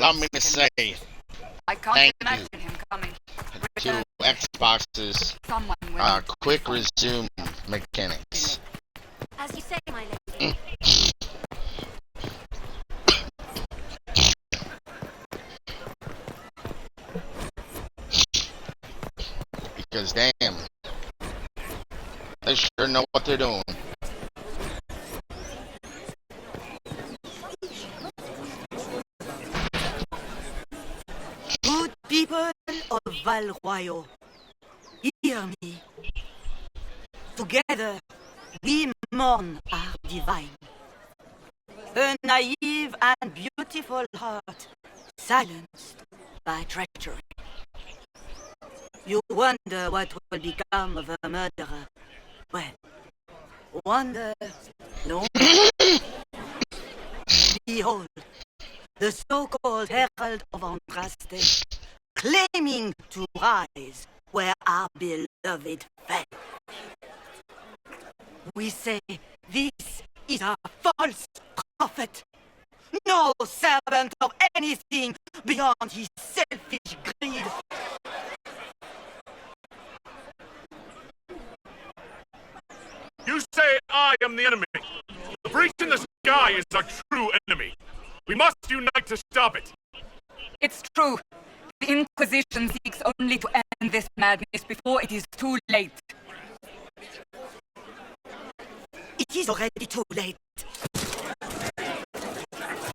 allow me to say I can't thank imagine him coming. to Xbox's Someone will quick resume mechanics. As you say, my lady. Because damn, they sure know what they're doing. Good people of Valroyo, hear me. Together, we mourn our divine. A naive and beautiful heart, silenced by treachery. You wonder what will become of a murderer. Well, wonder no. Behold, the so-called Herald of Andraste, claiming to rise where our beloved fell. We say this is a false prophet, no servant of anything beyond his selfish greed. You say I am the enemy. The breach in the sky is our true enemy. We must unite to stop it. It's true. The Inquisition seeks only to end this madness before it is too late. It is already too late.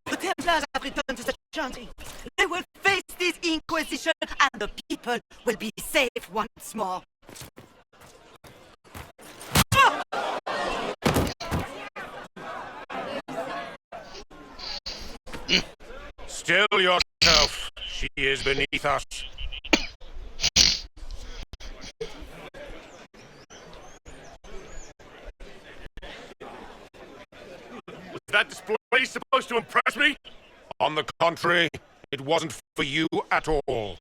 The Templars have returned to the chantry. They will face this Inquisition and the people will be safe once more. Still yourself. She is beneath us. Was that display supposed to impress me? On the contrary, it wasn't for you at all.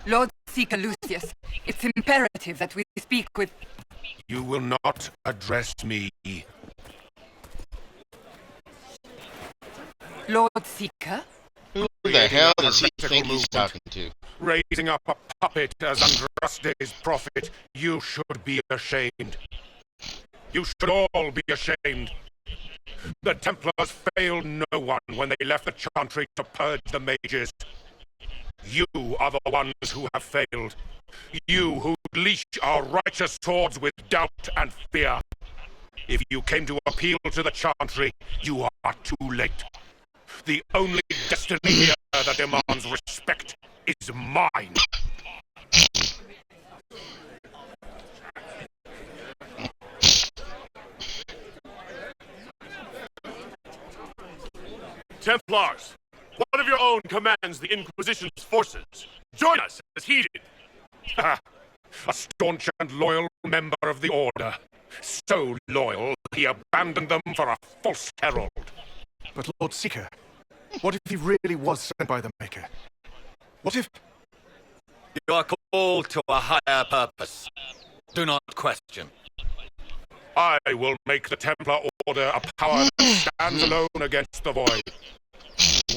Lord Seeker Lucius, it's imperative that we speak with... You will not address me. Lord Seeker? Who the hell does he think he's talking to? Raising up a puppet as Andraste's prophet, you should be ashamed. You should all be ashamed. The Templars failed no one when they left the Chantry to purge the mages. You are the ones who have failed. You who leash our righteous swords with doubt and fear. If you came to appeal to the Chantry, you are too late. The only destiny here that demands respect is mine. Templars, one of your own commands the Inquisition's forces. Join us as he did. A staunch and loyal member of the Order. So loyal, he abandoned them for a false herald. But Lord Seeker, what if he really was sent by the Maker? What if... You are called to a higher purpose. Do not question. I will make the Templar Order a power that stands alone against the Void.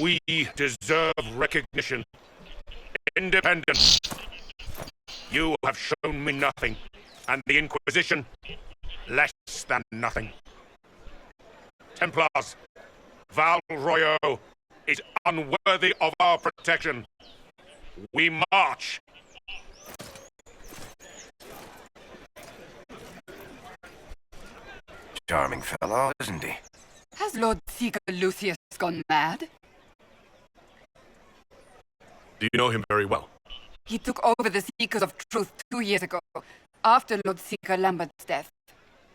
We deserve recognition. Independence. You have shown me nothing, and the Inquisition, less than nothing. Templars, Val Royo is unworthy of our protection. We march. Charming fellow, isn't he? Has Lord Seeker Lucius gone mad? Do you know him very well? He took over the Seekers of Truth 2 years ago, after Lord Seeker Lambert's death.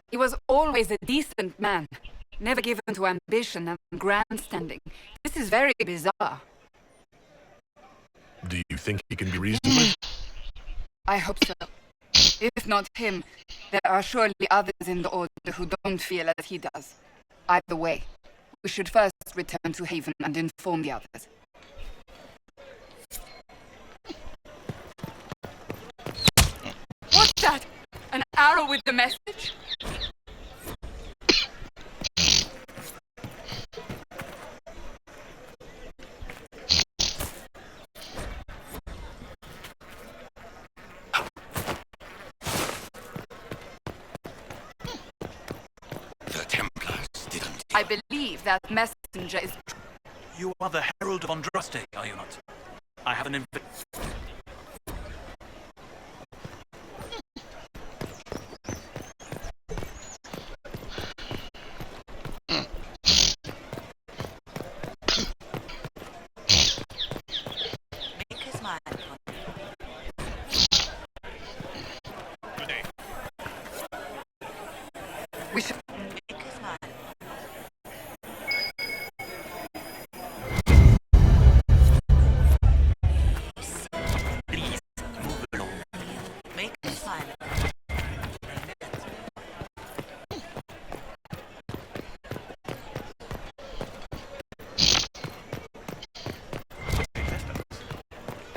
He was always a decent man, never given to ambition and grandstanding. This is very bizarre. Do you think he can be reasoned with? I hope so. If not him, there are surely others in the Order who don't feel as he does. Either way, we should first return to Haven and inform the others. What's that? An arrow with the message? if that messenger is... You are the Herald of Andraste, are you not? I have an Make a smile. We should... Make a smile. Please move along. Make a smile.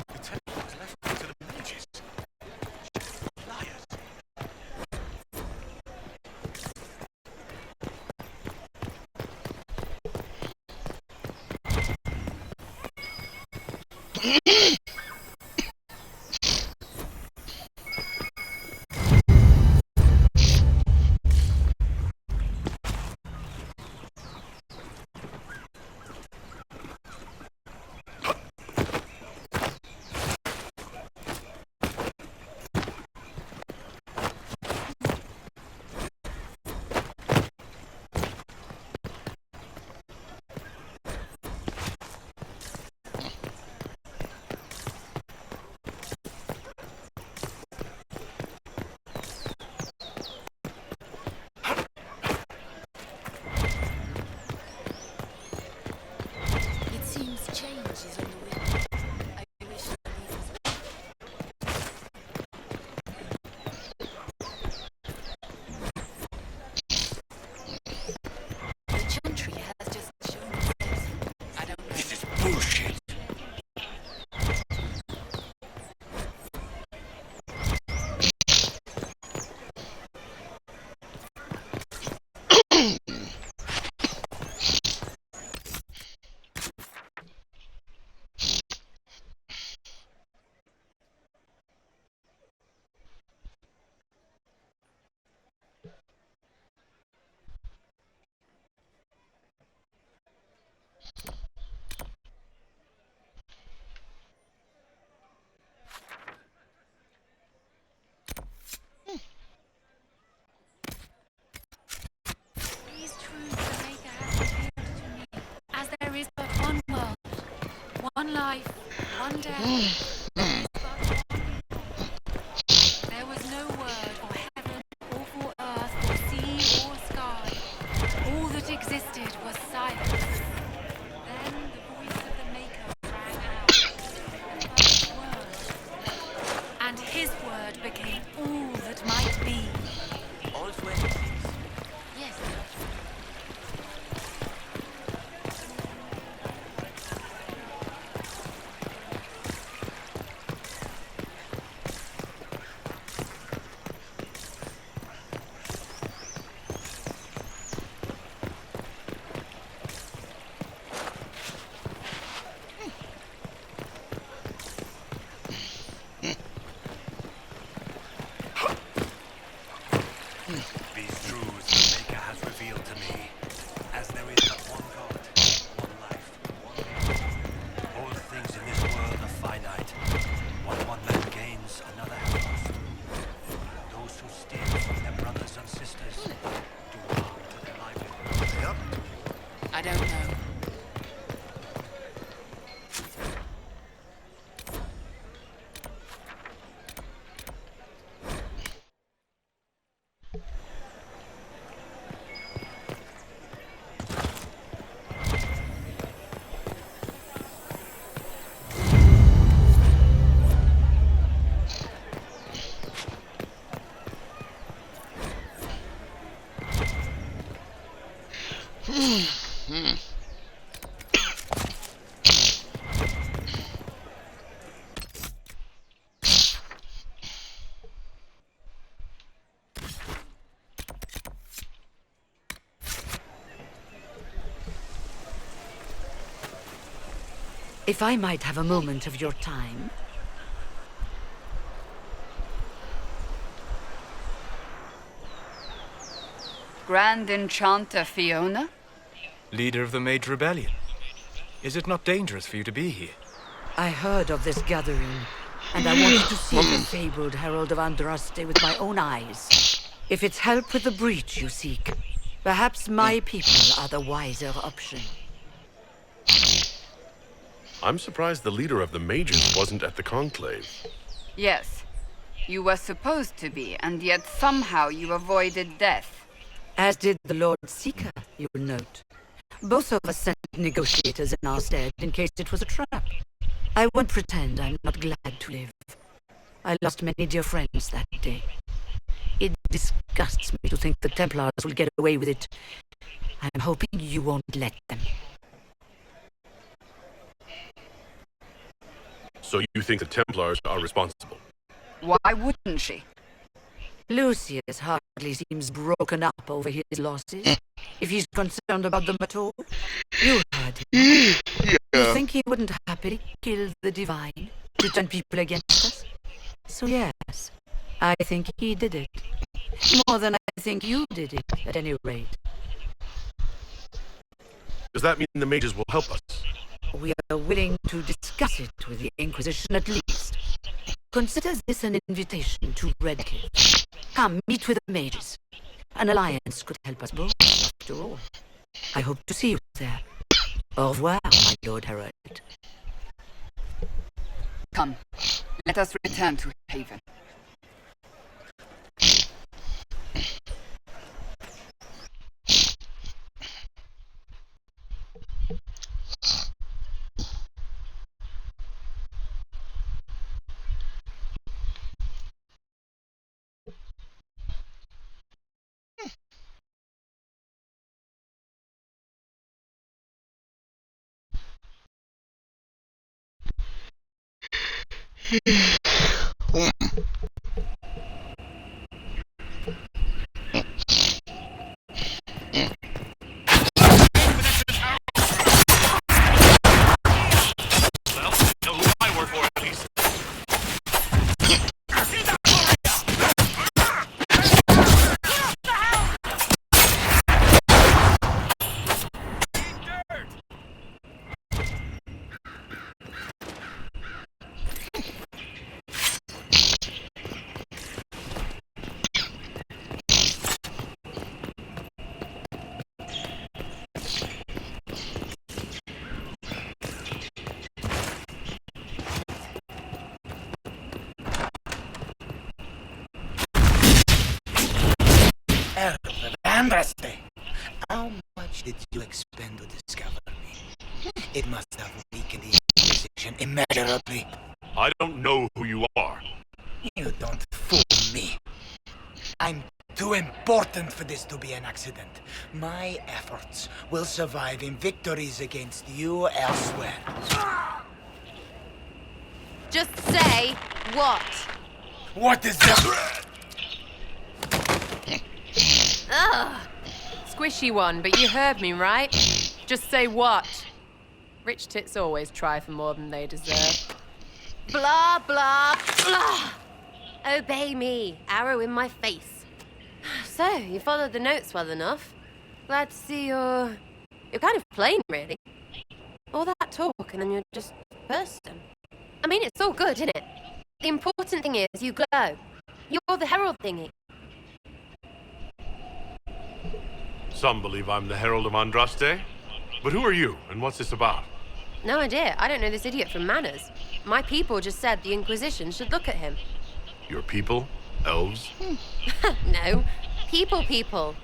The temple was left to the mages. Liars. It seems change is on the wind. I wish the leaders... The Chantry has just shown us. I don't know. This is bullshit. These truths the Maker has revealed to me. As there is but one world, one life, one death. There was no word for heaven or for earth or sea or sky. All that existed was silence. Then the voice of the Maker rang out. The first word. And his word became all that might be. All's well. Yes. These truths the Maker has revealed to me. As there is but one God, one life, one God. All things in this world are finite. What one man gains, another has lost. Those who steal from their brothers and sisters do harm to their livelihood. I don't know. If I might have a moment of your time. Grand Enchanter Fiona? Leader of the Mage Rebellion. Is it not dangerous for you to be here? I heard of this gathering, and I wanted to see the fabled Herald of Andraste with my own eyes. If it's help with the breach you seek, perhaps my people are the wiser option. I'm surprised the leader of the mages wasn't at the conclave. Yes. You were supposed to be, and yet somehow you avoided death. As did the Lord Seeker, you will note. Both of us sent negotiators in our stead in case it was a trap. I won't pretend I'm not glad to live. I lost many dear friends that day. It disgusts me to think the Templars will get away with it. I'm hoping you won't let them. So you think the Templars are responsible? Why wouldn't she? Lucius hardly seems broken up over his losses. If he's concerned about them at all, you heard him. You think he wouldn't happily kill the Divine to turn people against us? So yes, I think he did it. More than I think you did it, at any rate. Does that mean the mages will help us? We are willing to discuss it with the Inquisition at least. Consider this an invitation to Redcliffe. Come, meet with the mages. An alliance could help us both, after all. I hope to see you there. Au revoir, my Lord Herald. Come, let us return to Haven. Andraste, how much did you expend to discover me? It must have weakened the Inquisition immeasurably. I don't know who you are. You don't fool me. I'm too important for this to be an accident. My efforts will survive in victories against you elsewhere. Just say what? What is that? Ugh. Squishy one, but you heard me, right? Just say what? Rich tits always try for more than they deserve. Blah, blah, blah. Obey me. Arrow in my face. So, you followed the notes well enough. Glad to see you're kind of plain, really. All that talk and then you're just a person. I mean, it's all good, isn't it? The important thing is you glow. You're the herald thingy. Some believe I'm the Herald of Andraste. But who are you, and what's this about? No idea. I don't know this idiot from Manners. My people just said the Inquisition should look at him. Your people? Elves? No. People.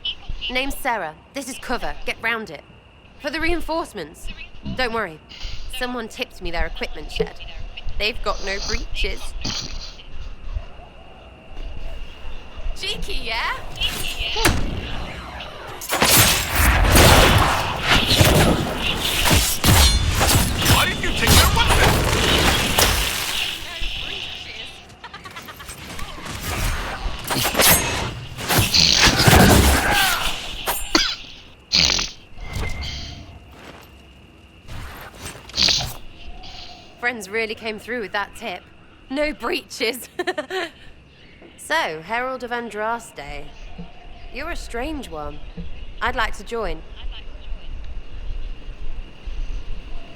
Name's Sarah. This is cover. Get round it. For the reinforcements. Don't worry. Someone tipped me their equipment shed. They've got no breaches. Cheeky, yeah? Why did you take their weapon? Friends really came through with that tip. No breaches. So, Herald of Andraste. You're a strange one. I'd like to join.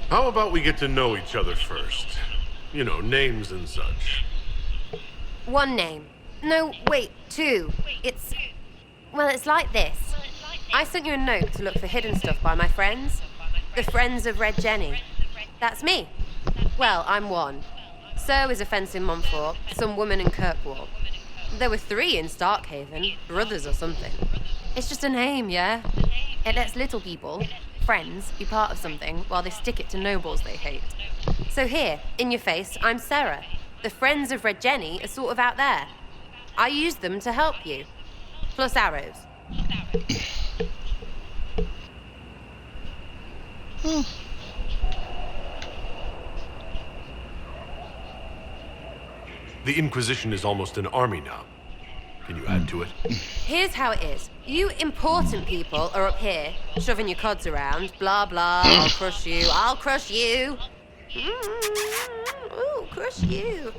How about we get to know each other first? You know, names and such. One name. No, wait, two. Well, it's like this. I sent you a note to look for hidden stuff by my friends. The Friends of Red Jenny. That's me. Well, I'm one. So is a fence in Montfort, some woman in Kirkwall. There were 3 in Starkhaven, brothers or something. It's just a name, yeah? It lets little people, friends, be part of something while they stick it to nobles they hate. So here, in your face, I'm Sarah. The Friends of Red Jenny are sort of out there. I use them to help you. Plus arrows. The Inquisition is almost an army now. Can you add to it? Here's how it is. You important people are up here, shoving your cods around, blah blah, I'll crush you, I'll crush you. Ooh, crush you.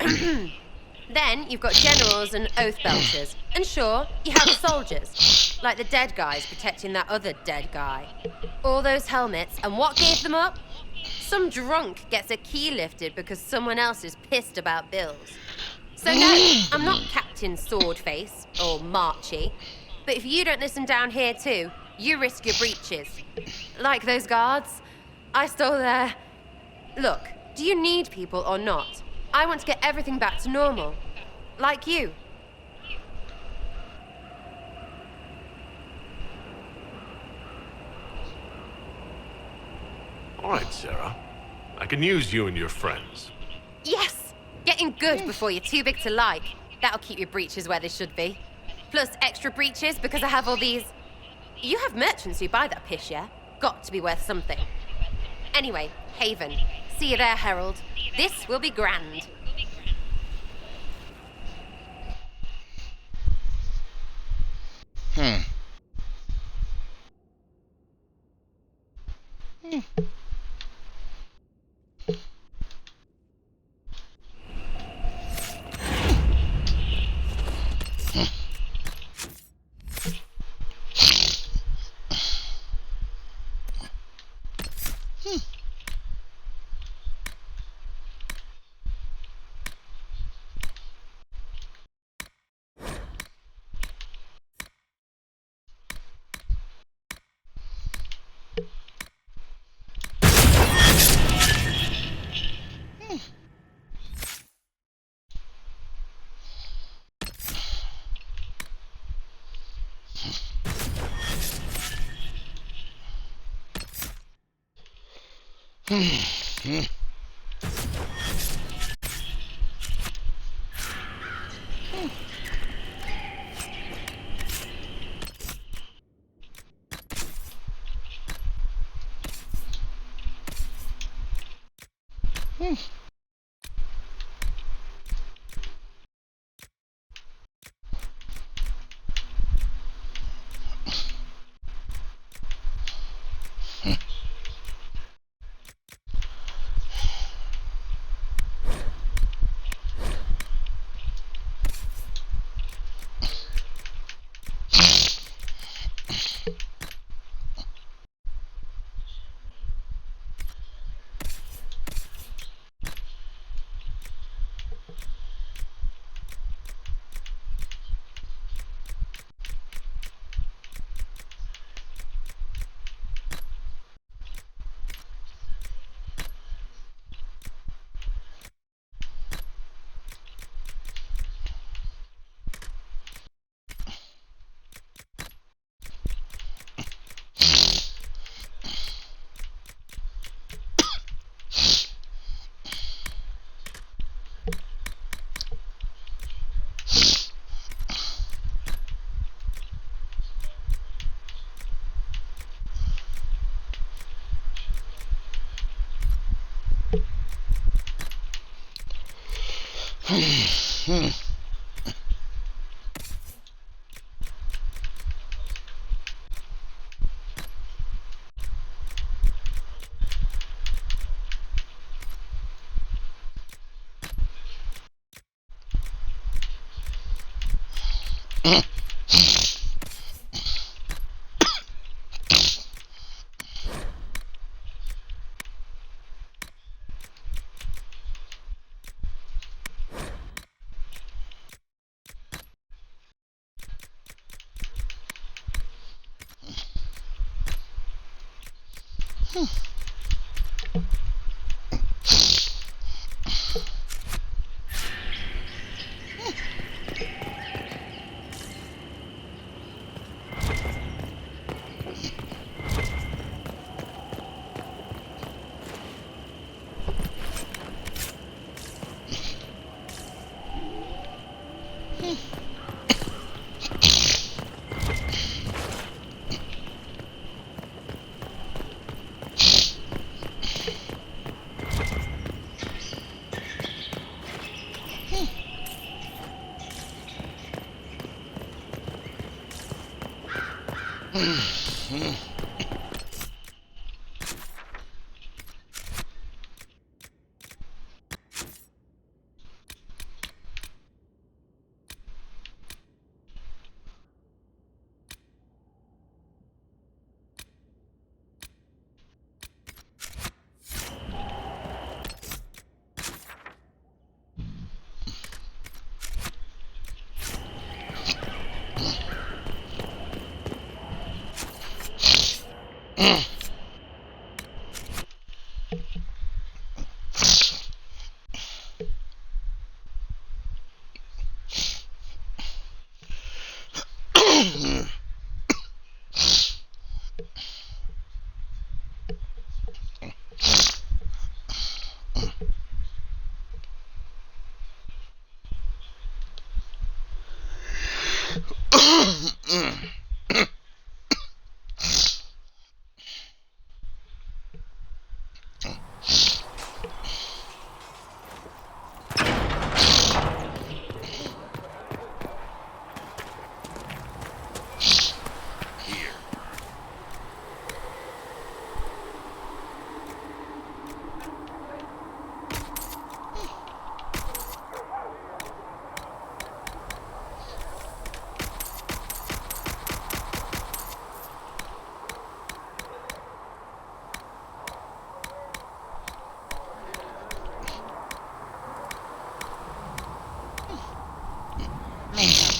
Then you've got generals and oath belchers. And sure, you have soldiers. Like the dead guys protecting that other dead guy. All those helmets, and what gave them up? Some drunk gets a key lifted because someone else is pissed about bills. So no, I'm not Captain Swordface, or Marchy. But if you don't listen down here too, you risk your breeches. Like those guards. I stole their... Look, do you need people or not? I want to get everything back to normal. Like you. All right, Sarah. I can use you and your friends. Yes! Getting good before you're too big to like. That'll keep your breeches where they should be. Plus extra breeches because I have all these... You have merchants who buy that piss, yeah? Got to be worth something. Anyway, Haven. See you there, Herald. This will be grand.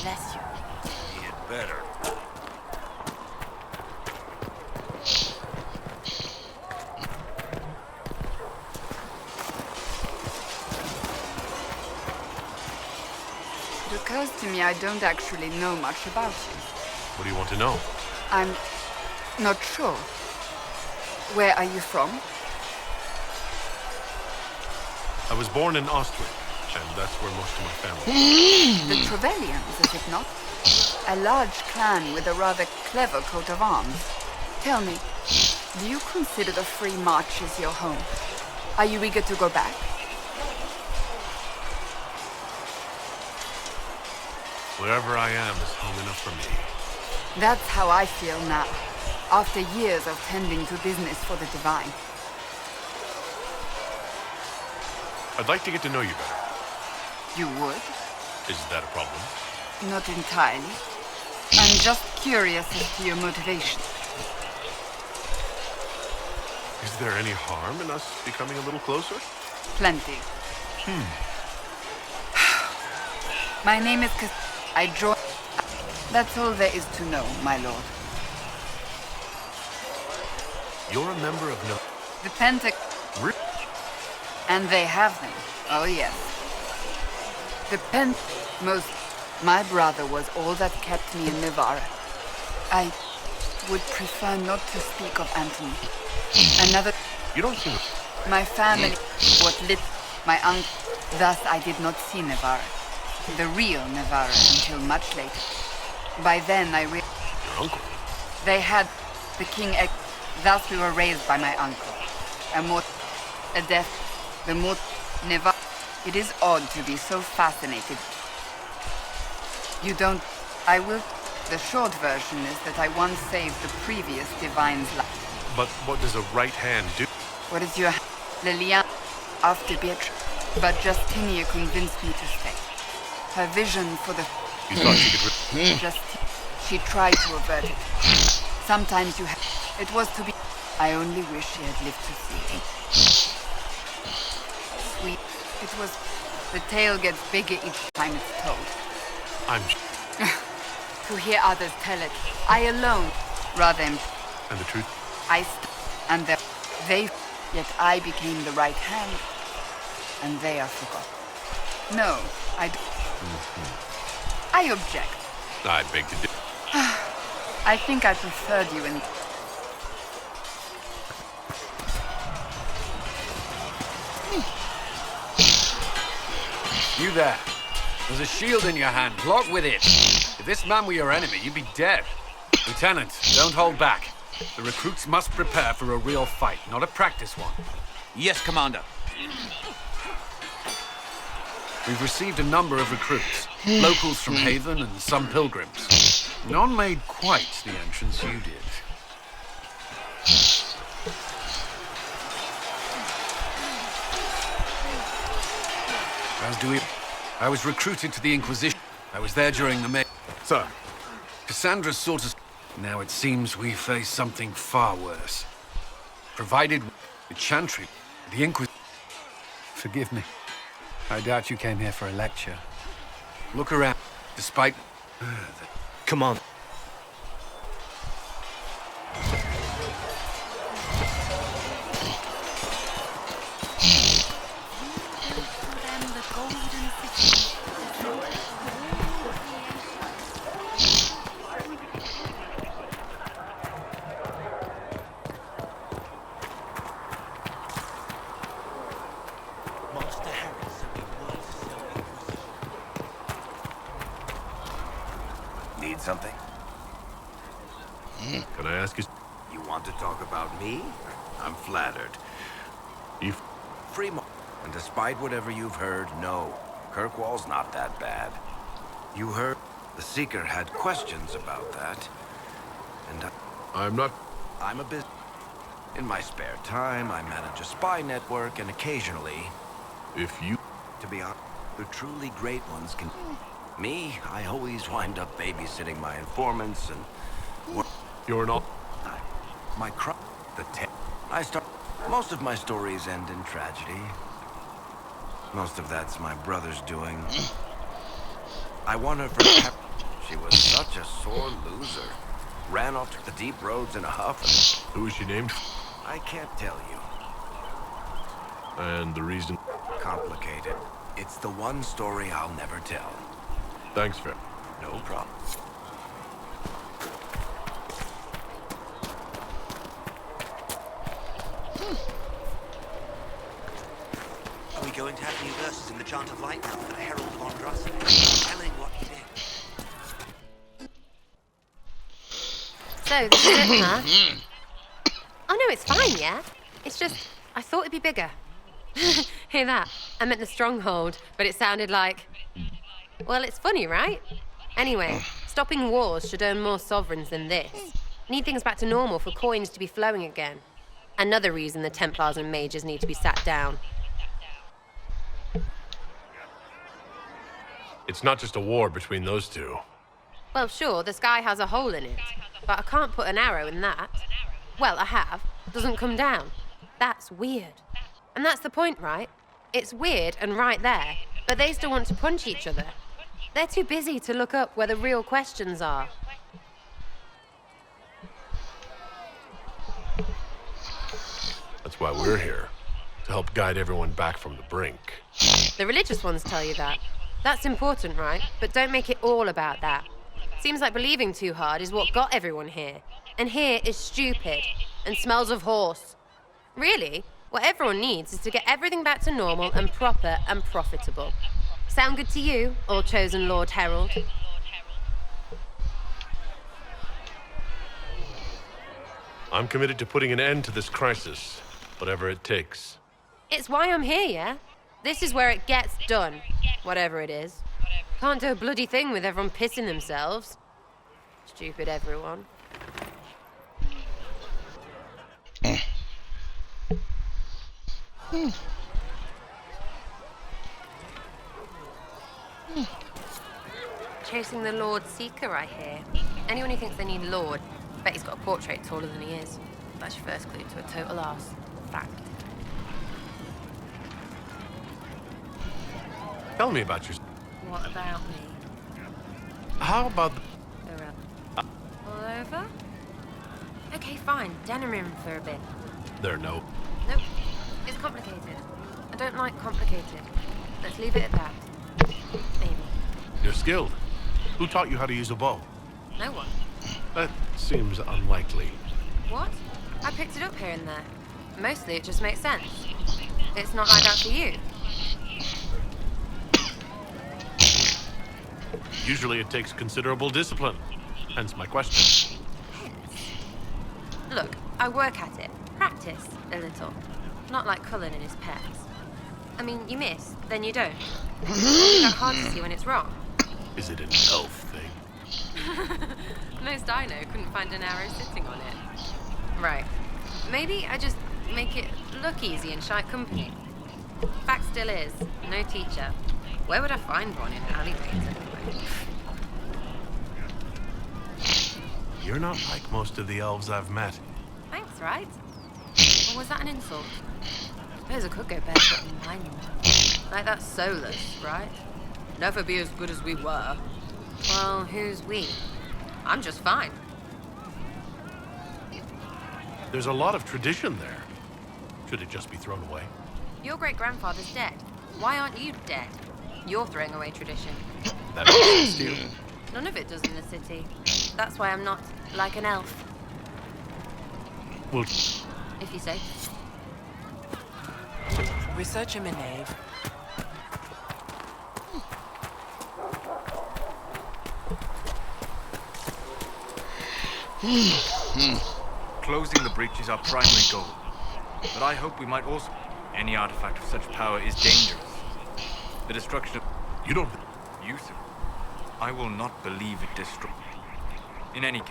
Bless you. He had better. It occurs to me I don't actually know much about you. What do you want to know? I'm not sure. Where are you from? I was born in Ostwick, and that's where most of my family is. The Trevellians, is it not? A large clan with a rather clever coat of arms. Tell me, do you consider the Free Marches your home? Are you eager to go back? Wherever I am is home enough for me. That's how I feel now, after years of tending to business for the Divine. I'd like to get to know you better. You would? Is that a problem? Not entirely. I'm just curious as to your motivation. Is there any harm in us becoming a little closer? Plenty. My name is I joined... That's all there is to know, my lord. You're a member of no... The And they have them. Oh, yes. The My brother was all that kept me in Navarre. I would prefer not to speak of Anthony. Another... You don't seem... My family... What lit... My uncle... Thus I did not see Navarre. The real Navarre until much later. By then I Your uncle? They had the king... Thus we were raised by my uncle. A death... The more... Navarre... It is odd to be so fascinated. You don't... I will... The short version is that I once saved the previous Divine's life. But what does a right hand do? What is your... Lilian... After Beatrice. But Justinia convinced me to stay. Her vision for the... You thought you could... Just... She tried to avert it. Sometimes you have... It was to be... I only wish she had lived to see it. Sweet. It was... The tale gets bigger each time it's told. I'm... To hear others tell it. I alone... Rather... And the truth? And the... Yet I became the right hand, and they are forgotten. No, I object. I beg to differ. I think I preferred you in... You there. There's a shield in your hand. Block with it. If this man were your enemy, you'd be dead. Lieutenant, don't hold back. The recruits must prepare for a real fight, not a practice one. Yes, Commander. We've received a number of recruits. Locals from Haven and some pilgrims. None made quite the entrance you did. I was recruited to the Inquisition. I was there during the Sir. Cassandra sought us. Now it seems we face something far worse. Provided the Chantry, the Inquisition. Forgive me. I doubt you came here for a lecture. Look around. Despite... Come on. Need something? Can I ask you? You want to talk about me? I'm flattered. You free and despite whatever you've heard, no. Kirkwall's not that bad. You heard the Seeker had questions about that. And I'm a bit... In my spare time, I manage a spy network, and occasionally... To be honest, the truly great ones can... Me, I always wind up babysitting my informants and... You're not... My I start... Most of my stories end in tragedy. Most of that's my brother's doing. I won her for... She was such a sore loser. Ran off to the deep roads in a huff and... Who is she named? I can't tell you. And the reason? Complicated. It's the one story I'll never tell. Thanks, Fair. No problem. Are we going to have new verses in the Chant of Light now for the Herald of Andraste? Telling what he did. So, this is it, huh? Oh no, it's fine, yeah? It's just, I thought it'd be bigger. Hear that? I meant the stronghold, but it sounded like... Well, it's funny, right? Anyway, stopping wars should earn more sovereigns than this. Need things back to normal for coins to be flowing again. Another reason the Templars and Mages need to be sat down. It's not just a war between those two. Well, sure, the sky has a hole in it, but I can't put an arrow in that. Well, I have. Doesn't come down. That's weird. And that's the point, right? It's weird and right there, but they still want to punch each other. They're too busy to look up where the real questions are. That's why we're here. To help guide everyone back from the brink. The religious ones tell you that. That's important, right? But don't make it all about that. Seems like believing too hard is what got everyone here. And here is stupid and smells of horse. Really, what everyone needs is to get everything back to normal and proper and profitable. Sound good to you, all chosen Lord Herald? I'm committed to putting an end to this crisis, whatever it takes. It's why I'm here, yeah? This is where it gets done, whatever it is. Can't do a bloody thing with everyone pissing themselves. Stupid everyone. Chasing the Lord Seeker, I hear. Anyone who thinks they need Lord, bet he's got a portrait taller than he is. That's your first clue to a total arse. Fact. Tell me about yourself. What about me? How about the... All over? Okay, fine. Denim him for a bit. There, no. Nope. It's complicated. I don't like complicated. Let's leave it at that. Maybe. You're skilled. Who taught you how to use a bow? No one. That seems unlikely. What? I picked it up here and there. Mostly it just makes sense. It's not like that for you. Usually it takes considerable discipline. Hence my question. Look, I work at it. Practice a little. Not like Cullen and his pets. I mean, you miss, then you don't. It's that hard to see when it's wrong. Is it an elf thing? Most I know couldn't find an arrow sitting on it. Right. Maybe I just make it look easy in shy company. Fact still is, no teacher. Where would I find one in alleyways anyway? You're not like most of the elves I've met. Thanks, right? Or was that an insult? Suppose I could go barefoot in mine. Like that's soulless, right? Never be as good as we were. Well, who's we? I'm just fine. There's a lot of tradition there. Should it just be thrown away? Your great-grandfather's dead. Why aren't you dead? You're throwing away tradition. That makes steal. None of it does in the city. That's why I'm not like an elf. Well, if you say. Research him in Nave. Closing the breach is our primary goal. But I hope we might also... Any artifact of such power is dangerous. The destruction of... You don't... You, sir. I will not believe it destroyed. In any case,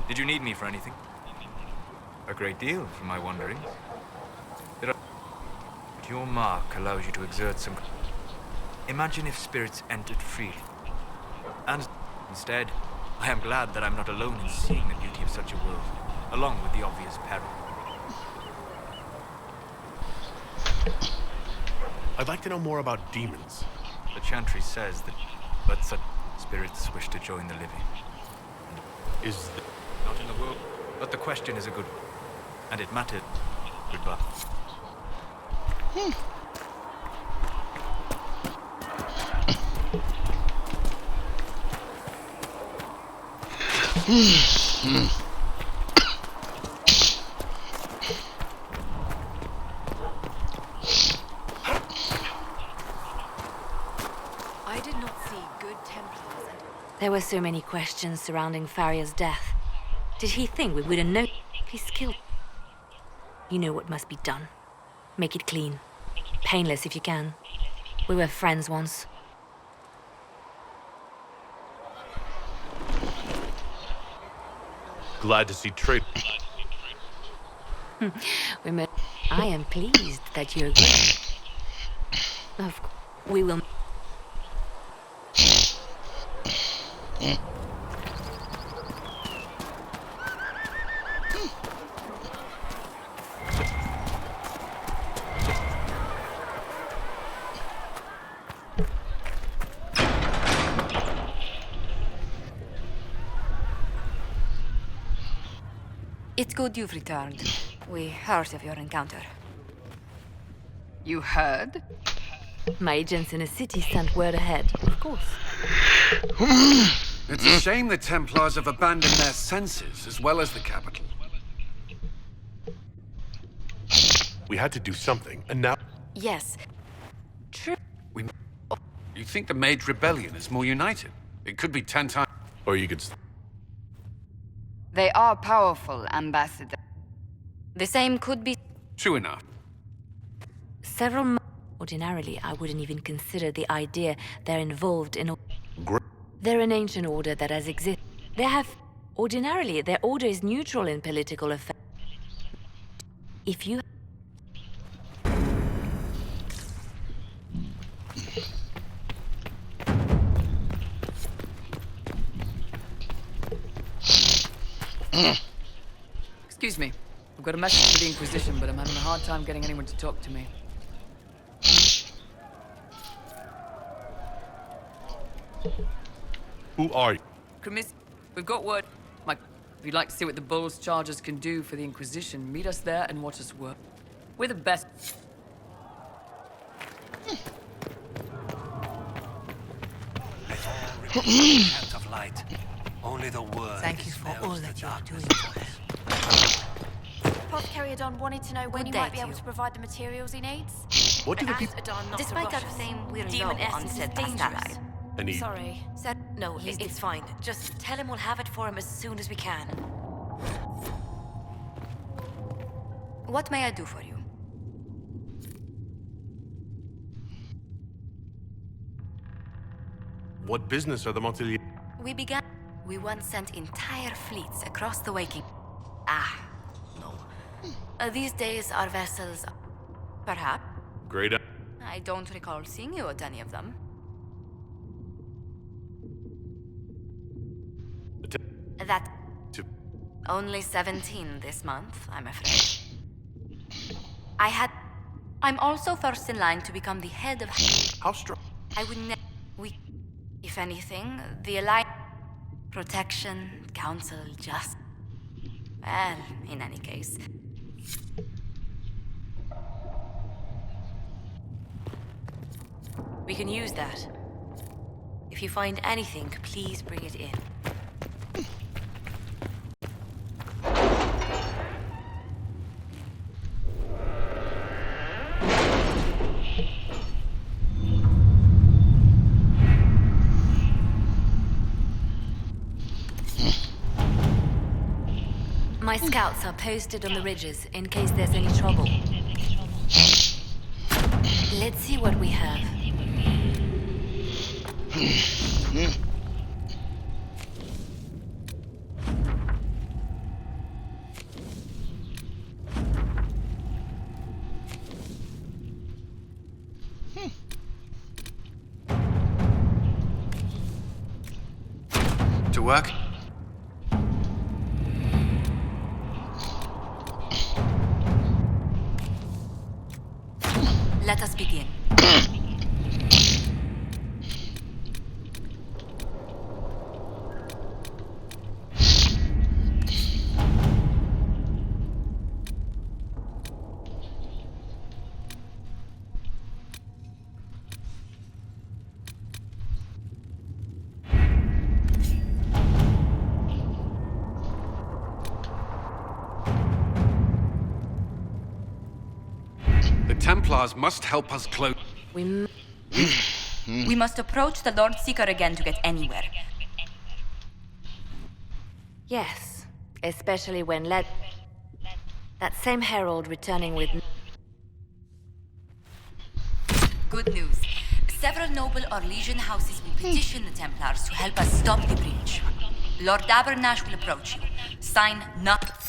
did you need me for anything? A great deal, from my wanderings. But your mark allows you to exert some... Imagine if spirits entered freely. And instead, I am glad that I'm not alone in seeing the beauty of such a world, along with the obvious peril. I'd like to know more about demons. The Chantry says that but such spirits wish to join the living. Is not in the world, but the question is a good one. And it mattered. Goodbye. I did not see good Templars and... There were so many questions surrounding Farrier's death. Did he think we wouldn't know he's killed? You know what must be done. Make it clean. Painless if you can. We were friends once. Glad to see trade. We met. I am pleased that you agree. Of course, we will. It's good you've returned. We heard of your encounter. You heard? My agents in the city sent word ahead, of course. It's a shame the Templars have abandoned their senses, as well as the capital. We had to do something, and now... Yes. True. You think the Mage Rebellion is more united? It could be 10 times... Or you could... They are powerful, Ambassador. The same could be... True enough. Several... Ordinarily, I wouldn't even consider the idea they're involved in... They're an ancient order that has existed. They have... Ordinarily, their order is neutral in political affairs. If you... Excuse me. I've got a message for the Inquisition, but I'm having a hard time getting anyone to talk to me. Who are you? We've got word... If you'd like to see what the Bull's charges can do for the Inquisition, meet us there and watch us work. We're the best. Let all remain in the tent of light. Only the word. Thank you for all that you are doing for us. Apothecary Adon wanted to know when you might be able to provide the materials he needs. What do the people... Despite our claim, we're Demon low on essence is said dangerous. ally. Any... Sorry. Said No, it's fine. Just tell him we'll have it for him as soon as we can. What may I do for you? What business are the Montelier? We once sent entire fleets across the waking. No. These days, our vessels... Perhaps. Great. I don't recall seeing you at any of them. That... Only 17 this month, I'm afraid. I'm also first in line to become the head of... How strong? I would if anything, the Alliance... Protection, Council, just... Well, in any case... We can use that. If you find anything, please bring it in. My scouts are posted on the ridges in case there's any trouble. Let's see what we have. To work? Let us begin. The Templars must help us close... We must approach the Lord Seeker again to get anywhere. Yes, especially when that same herald returning with... Good news. Several noble or legion houses will petition the Templars to help us stop the breach. Lord Abernash will approach you. Sign not...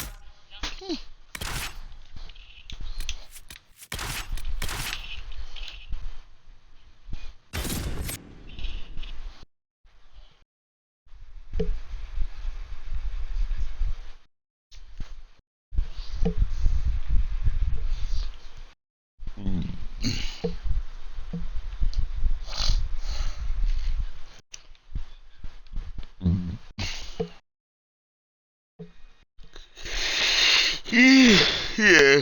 Yeah.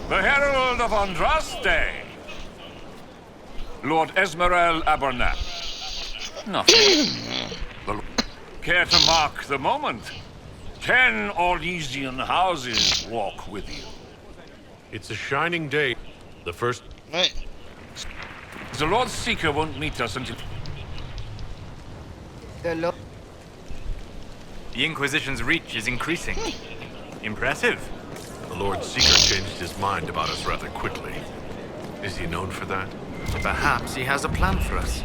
The Herald of Andraste. Lord Esmerel Abernash. Nothing. Care to mark the moment? 10 Orlesian houses walk with you. It's a shining day. The first... The Lord Seeker won't meet us until... The Inquisition's reach is increasing. Impressive. The Lord Seeker changed his mind about us rather quickly. Is he known for that? Perhaps he has a plan for us.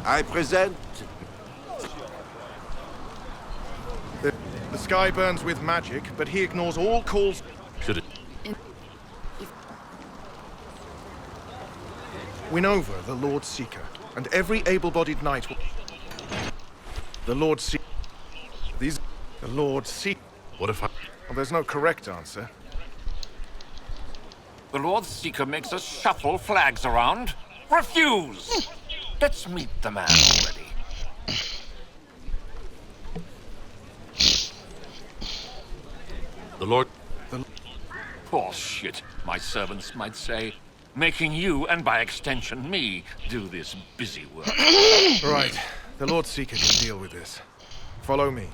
I present... The sky burns with magic, but he ignores all calls... Should it... Win over the Lord Seeker, and every able-bodied knight will... The Lord Seeker... These... The Lord Seeker... What if I... Well, there's no correct answer. The Lord Seeker makes us shuffle flags around. Refuse! Let's meet the man already. The Lord... Bullshit, my servants might say. Making you, and by extension me, do this busy work. Right. The Lord Seeker can deal with this. Follow me.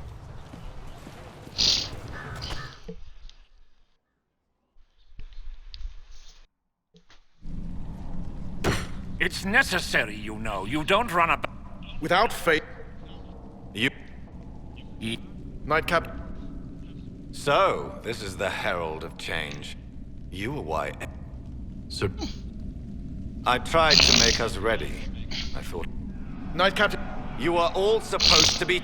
It's necessary, you know. You don't run a... Without faith... You... Knight Captain... So, this is the Herald of Change. You were why... Sir... I tried to make us ready. I thought... Knight Captain... You are all supposed to be...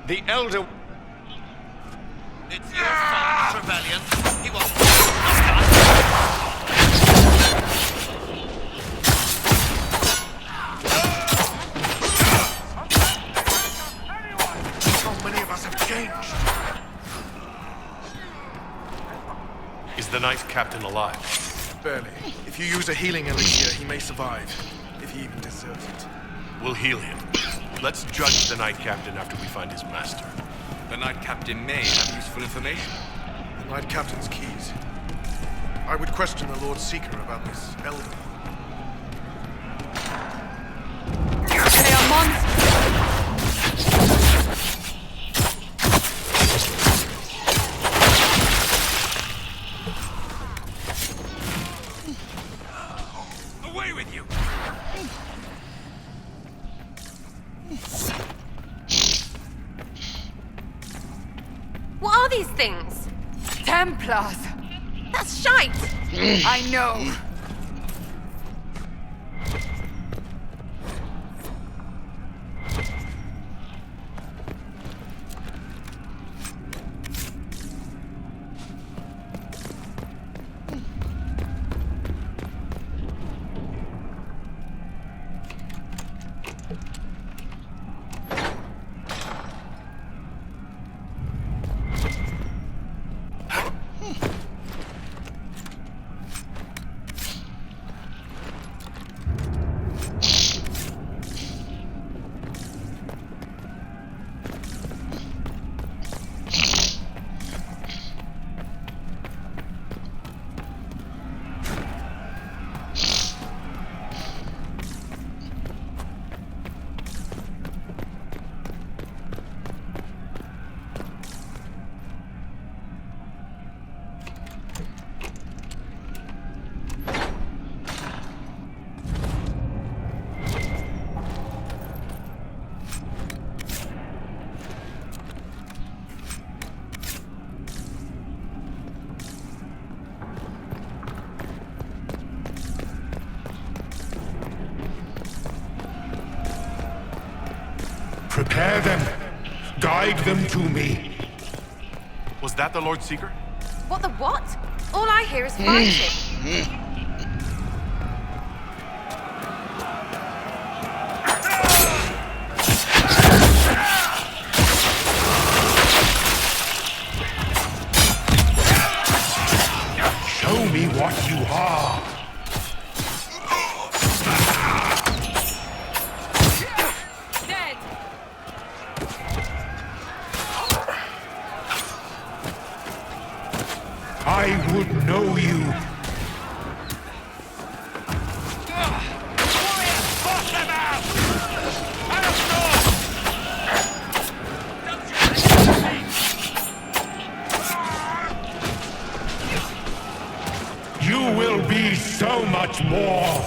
The Elder... It's your son, Rebellion. He wasn't... How many of us have changed? Is the Knight Captain alive? Barely. If you use a healing elixir, he may survive. If he even deserves it. We'll heal him. Let's judge the Knight Captain after we find his master. The Knight Captain may have useful information. The Knight Captain's keys. I would question the Lord Seeker about this elder. They are monsters! Away with you! What are these things? Templars! That's shite! I know. Prepare them. Guide them to me. Was that the Lord Seeker? What the what? All I hear is fighting. Show me what you are. Dead! I would know you. You will be so much more.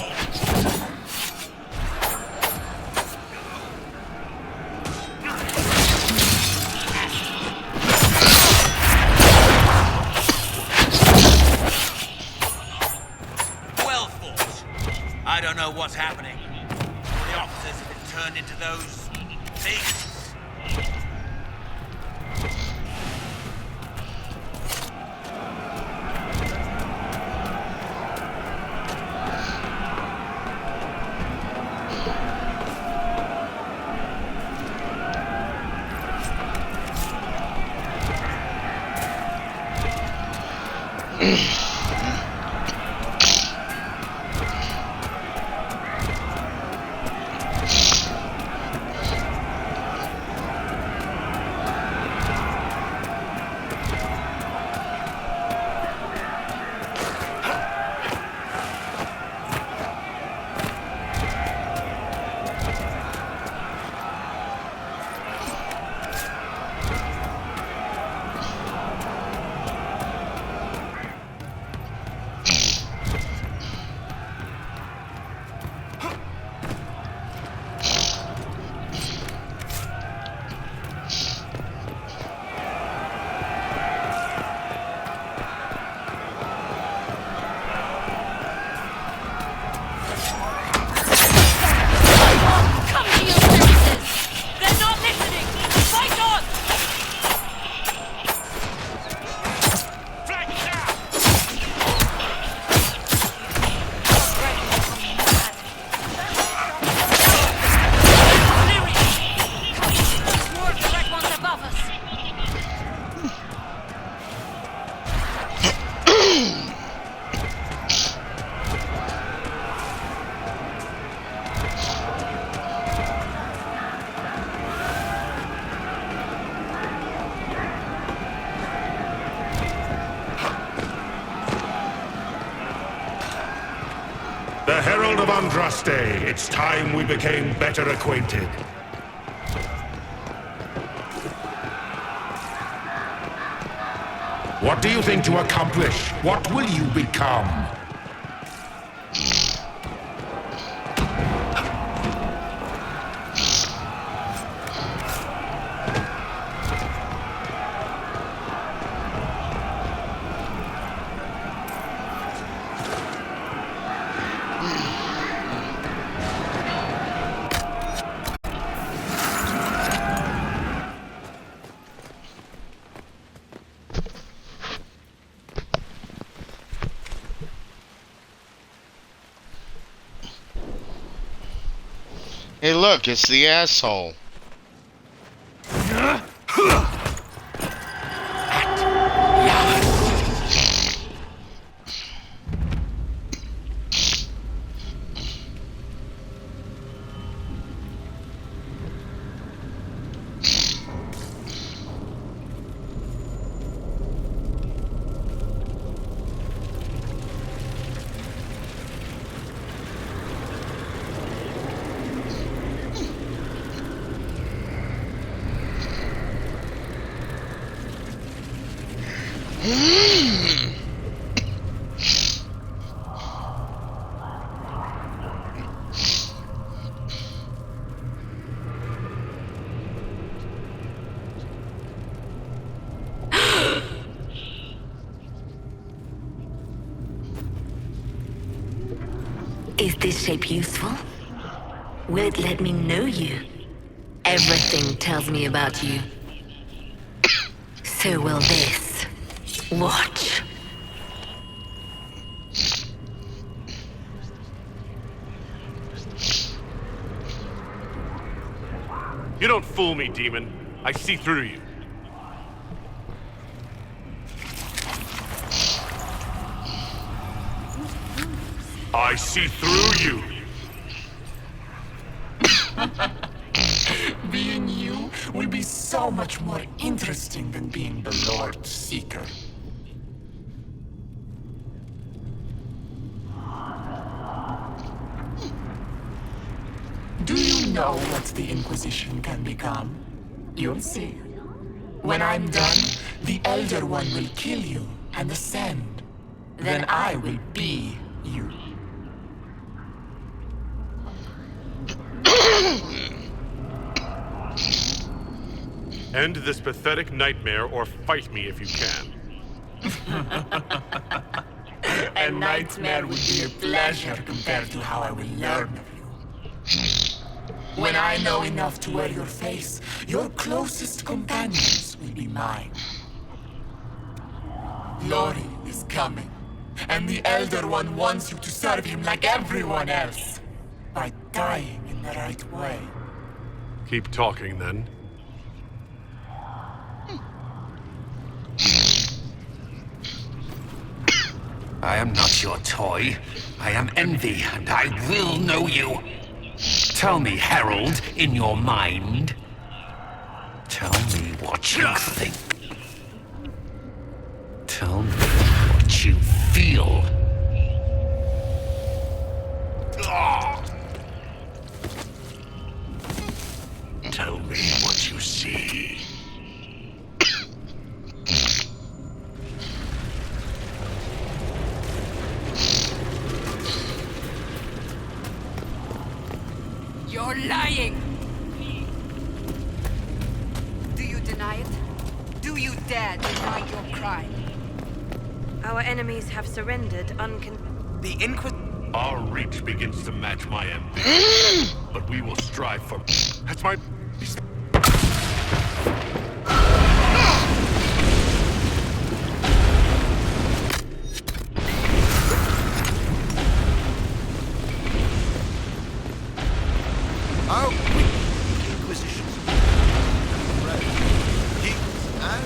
Well fought. I don't know what's happening. The officers have been turned into those things. The Herald of Andraste. It's time we became better acquainted. What do you think to accomplish? What will you become? Hey, look, it's the asshole. Is this shape useful? Will it let me know you? Everything tells me about you. So will this. Watch. You don't fool me, demon. I see through you. I see through you. Being you will be so much more interesting than being the Lord Seeker. Do you know what the Inquisition can become? You'll see. When I'm done, the Elder One will kill you and ascend. Then I will be you. End this pathetic nightmare or fight me if you can. A nightmare would be a pleasure compared to how I will learn of you. When I know enough to wear your face, your closest companions will be mine. Lori is coming, and the Elder One wants you to serve him like everyone else, by dying in the right way. Keep talking, then. I am not your toy. I am Envy, and I will know you. Tell me, Herald, in your mind. Tell me what you think. Tell me what you feel. Tell me what you see. You're lying! Do you deny it? Do you dare deny your crime? Our enemies have surrendered The Inquisition. Our reach begins to match my ambition, but we will strive for... That's my... Oh, Inquisition. Right. Kings and...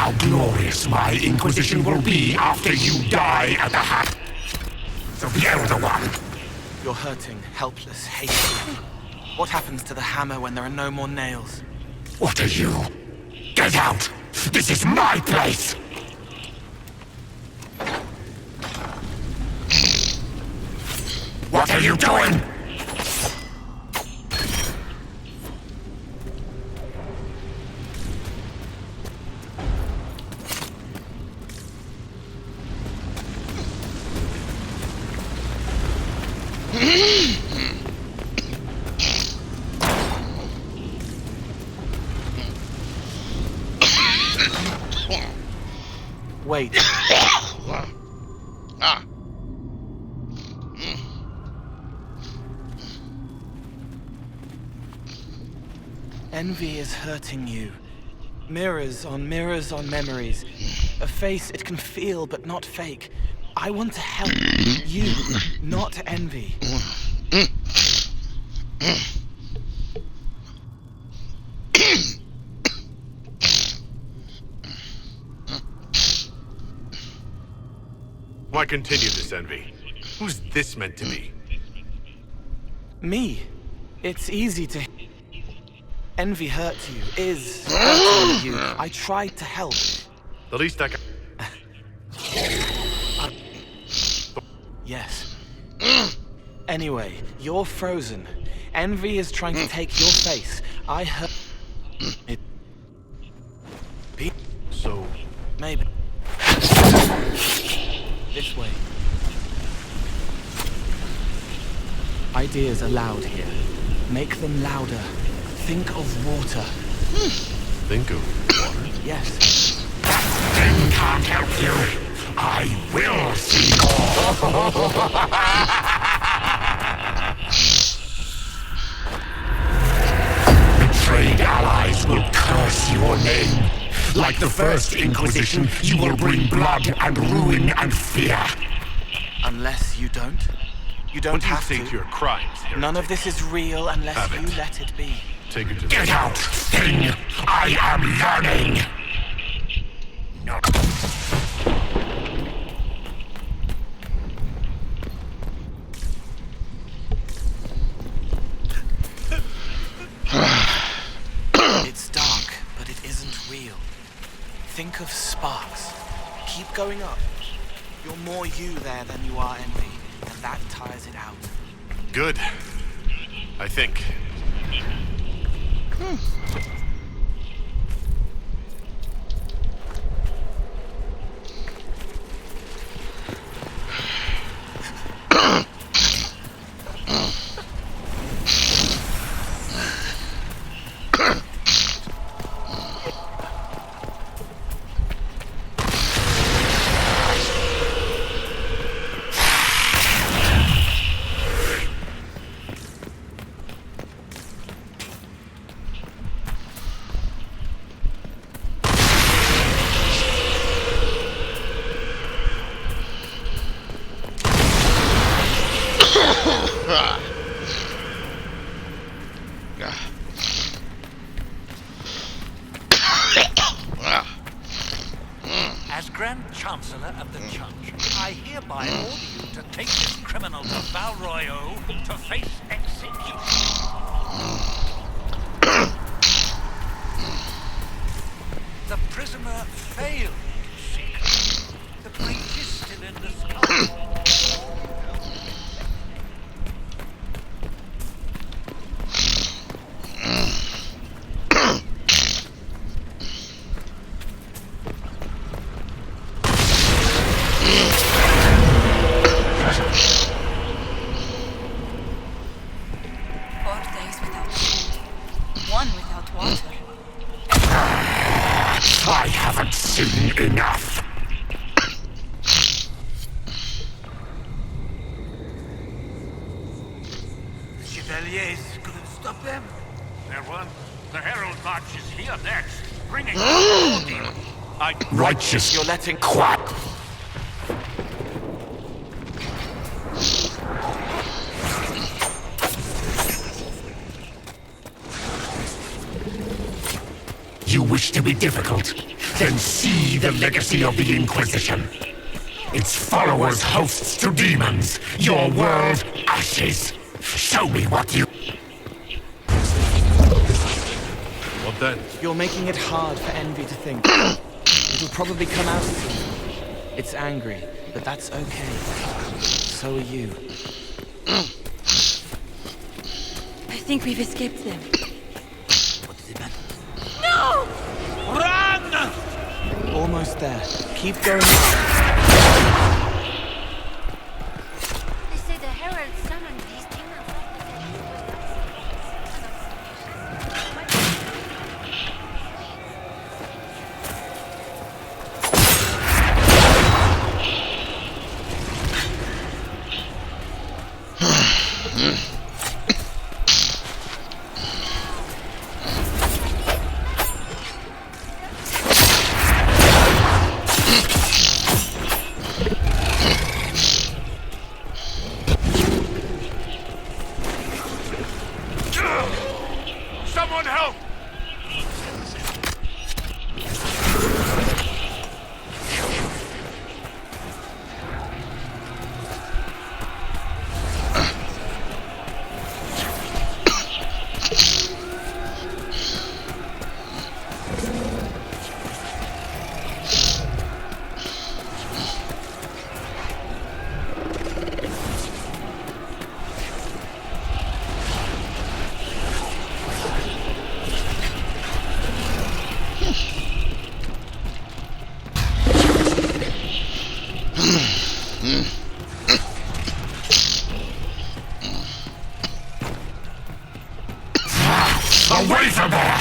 how glorious my Inquisition will be after you die at the hand of the Elder One. You're hurting, helpless, hateful. What happens to the hammer when there are no more nails? What are you? Get out! This is my place! What are you doing? Wait. Ah. Envy is hurting you. Mirrors on memories. A face it can feel but not fake. I want to help you, not envy. Why continue this envy? Who's this meant to be? Me. It's easy to... Envy hurts you, is hurting you. I tried to help. The least I can... Yes. Anyway, you're frozen. Envy is trying to take your face. I hurt... It... So... Maybe. This way. Ideas are loud here. Make them louder. Think of water. Think of water? Yes. That thing can't help you. I will see more. Betrayed allies will curse your name. Like the first Inquisition, you will bring blood and ruin and fear. Unless you don't. You don't have to. What do you think your crimes, heretic? None of this is real unless you let it be. Take it to Get out, thing! I am yearning! No. It's dark, but it isn't real. Think of sparks. Keep going up. You're more you there than you are envy, and that tires it out. Good. I think. As Grand Chancellor of the Church, I hereby order you to take this criminal to Val Royaux to face execution. The prisoner failed, Seeker. The breach is still in the sky. I haven't seen enough. The Chevaliers couldn't stop them. There were. The Herald March is here next, bringing Righteous. You're letting quack. You wish to be difficult? Then see the legacy of the Inquisition. Its followers hosts to demons, your world ashes. Show me what you... What then? You're making it hard for Envy to think. It'll probably come out soon. It's angry, but that's okay. So are you. I think we've escaped them. What does it matter? No! Run! Almost there. Keep going. They say the Herald summoned these demons. Someone help! Away from there!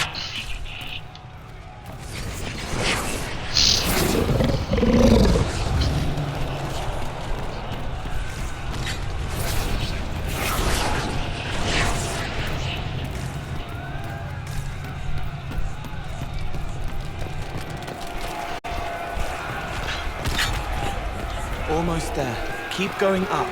Almost there. Keep going up.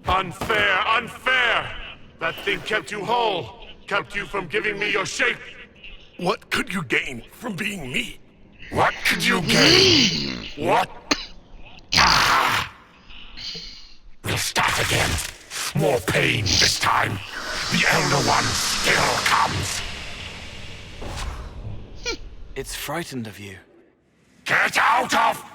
Unfair, unfair! That thing kept you whole, kept you from giving me your shape. What could you gain from being me? What could you gain? What? Ah! We'll start again. More pain this time. The Elder One still comes. It's frightened of you. Get out of...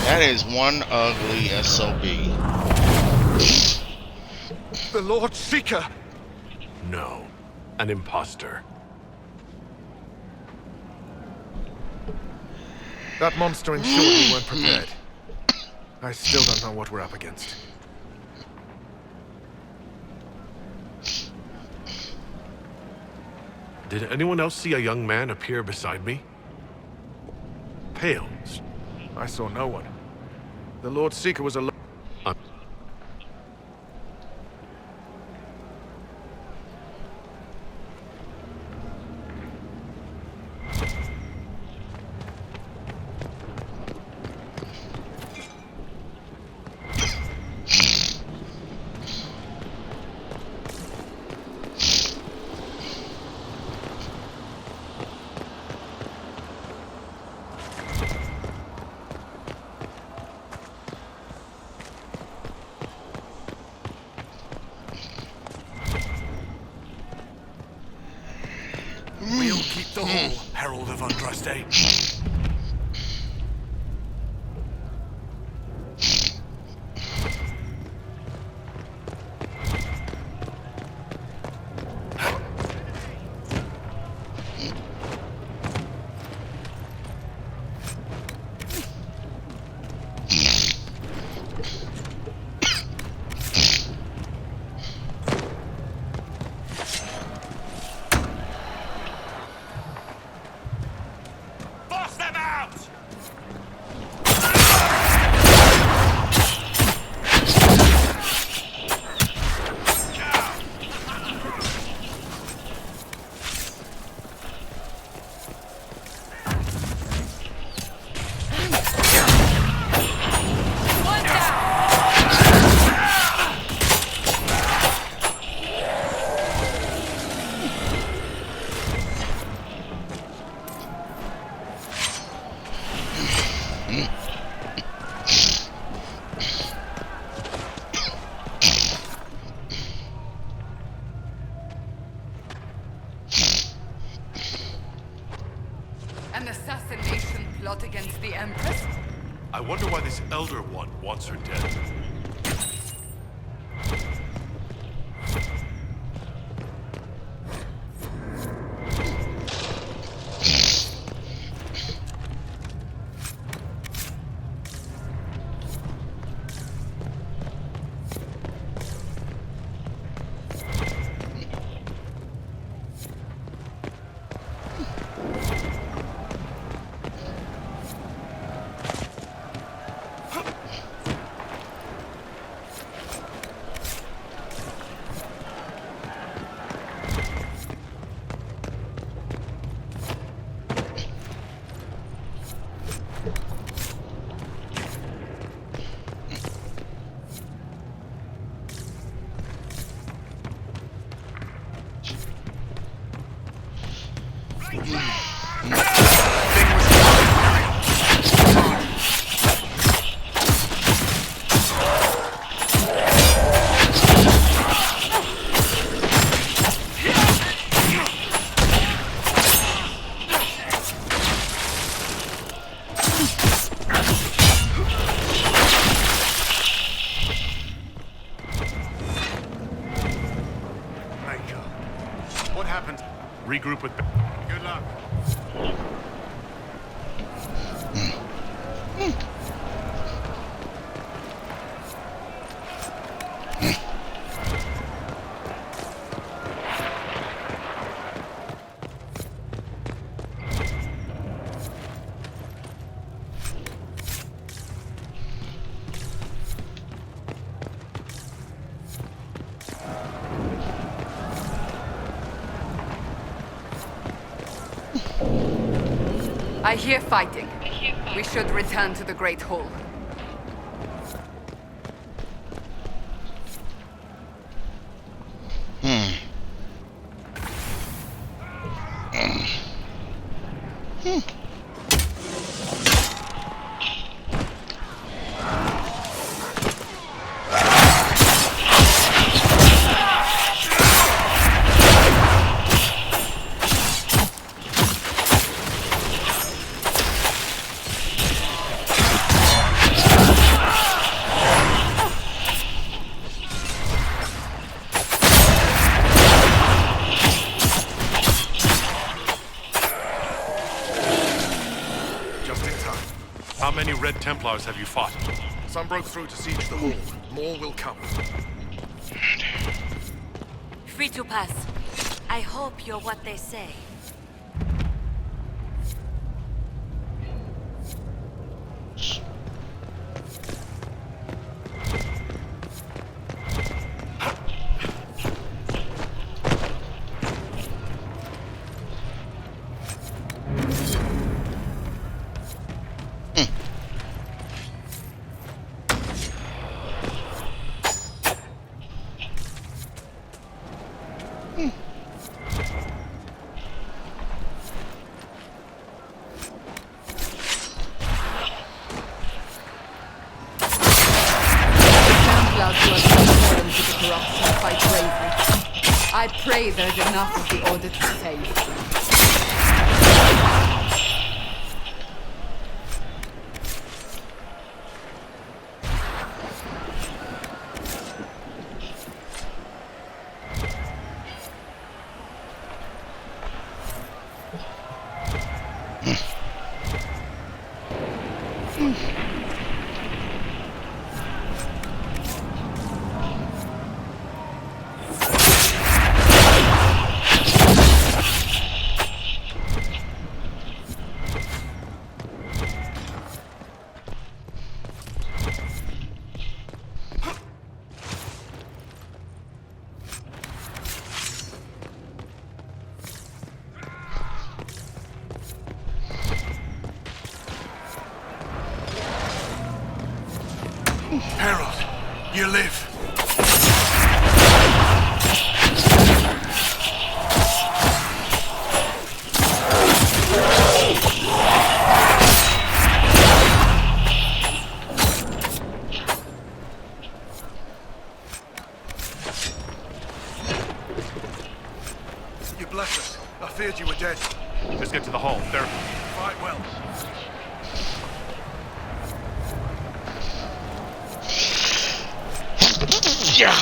That is one ugly SOB. The Lord Seeker! No, an imposter. That monster ensured we weren't prepared. I still don't know what we're up against. Did anyone else see a young man appear beside me? Pale. I saw no one. The Lord Seeker was alone. We'll keep the hall, Herald of Andraste. An assassination plot against the Empress? I wonder why this Elder One wants her dead. What happened? Regroup with... Good luck. I hear fighting. We should return to the Great Hall. How many Red Templars have you fought? Some broke through to siege the hall. More will come. Free to pass. I hope you're what they say. I pray there's enough of the Order to save. Harold, you live. You bless us. I feared you were dead. Let's get to the hall. There. Fight well. Yeah.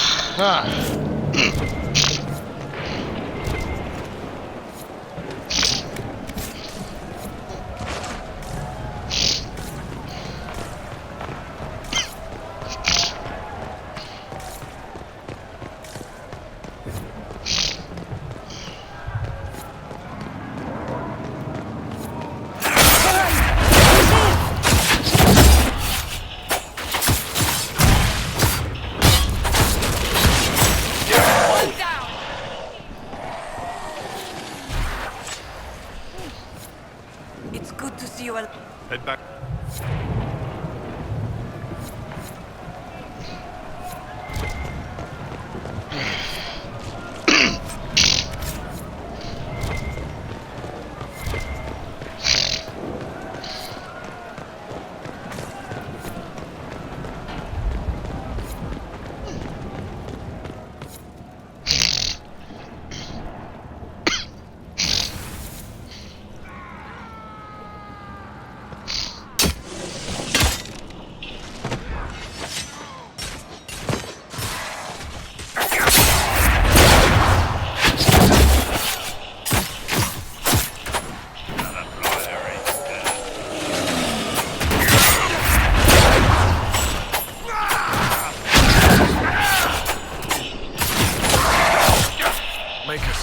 It's good to see you all. Head back.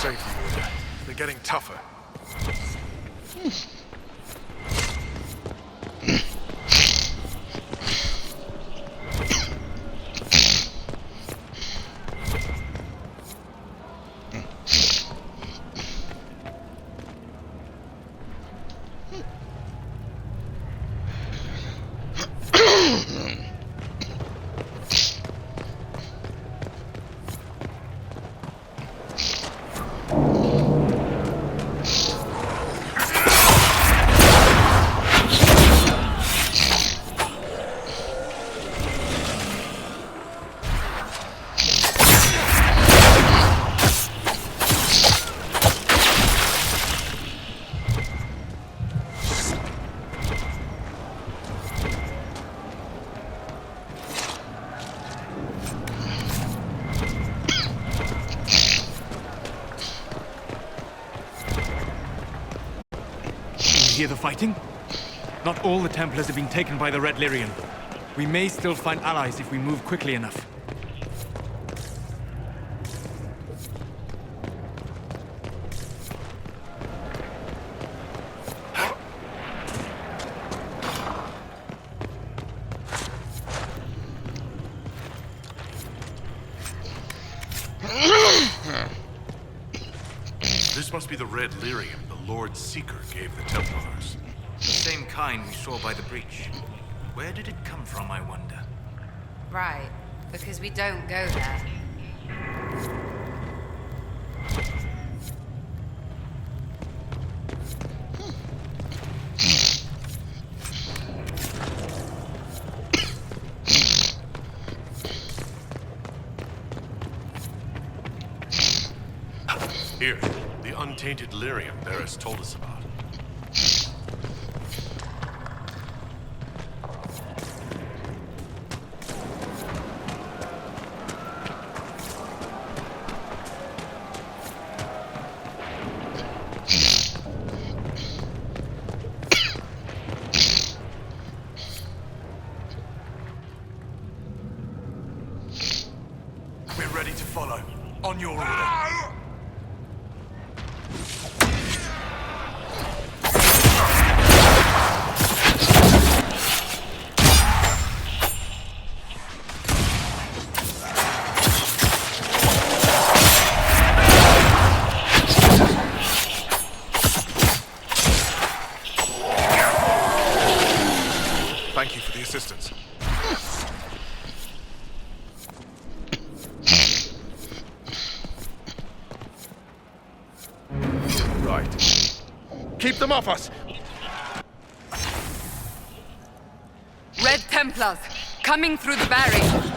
Save the Order. They're getting tougher. Hear the fighting? Not all the Templars have been taken by the Red Lyrian. We may still find allies if we move quickly enough. This must be the red lyrium the Lord Seeker gave the Templars. The same kind we saw by the breach. Where did it come from, I wonder? Right, because we don't go there. Here, the untainted lyrium Varys told us about. We're ready to follow. On your order. Thank you for the assistance. Right. Keep them off us! Red Templars, coming through the barrier.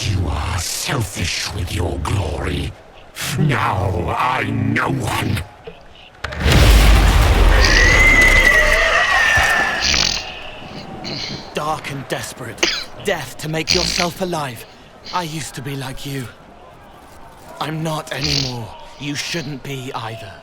You are selfish with your glory. Now I'm no one. Dark and desperate. Death to make yourself alive. I used to be like you. I'm not anymore. You shouldn't be either.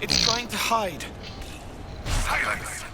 It's trying to hide. Silence!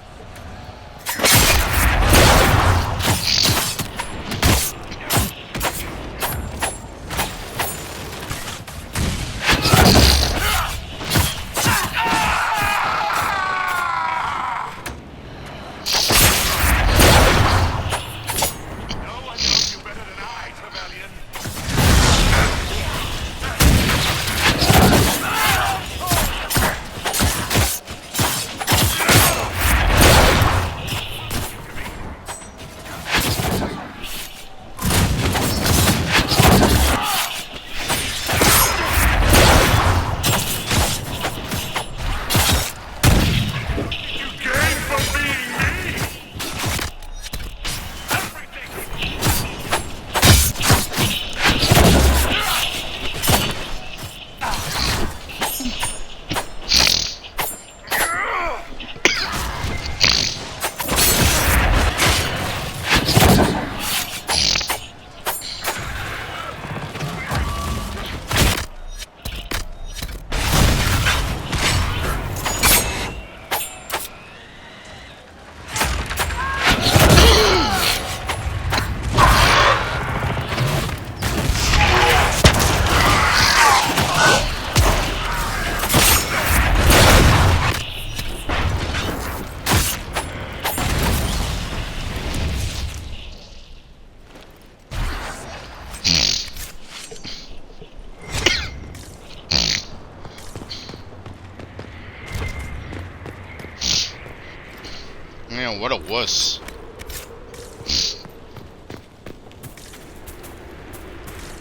Man, what a wuss.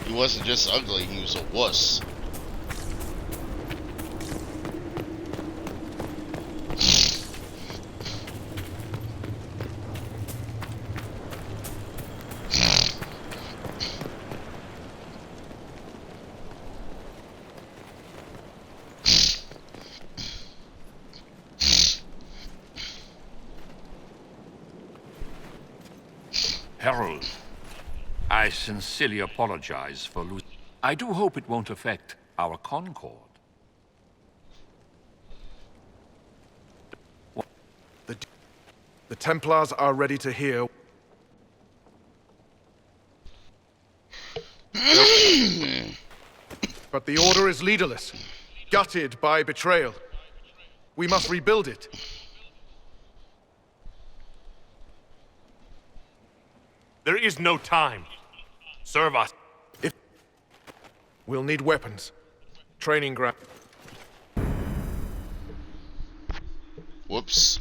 He wasn't just ugly, he was a wuss. Harold, I sincerely apologize for losing. I do hope it won't affect our concord. The Templars are ready to hear. But the Order is leaderless, gutted by betrayal. We must rebuild it. There is no time. Serve us. We'll need weapons. Training ground. Whoops.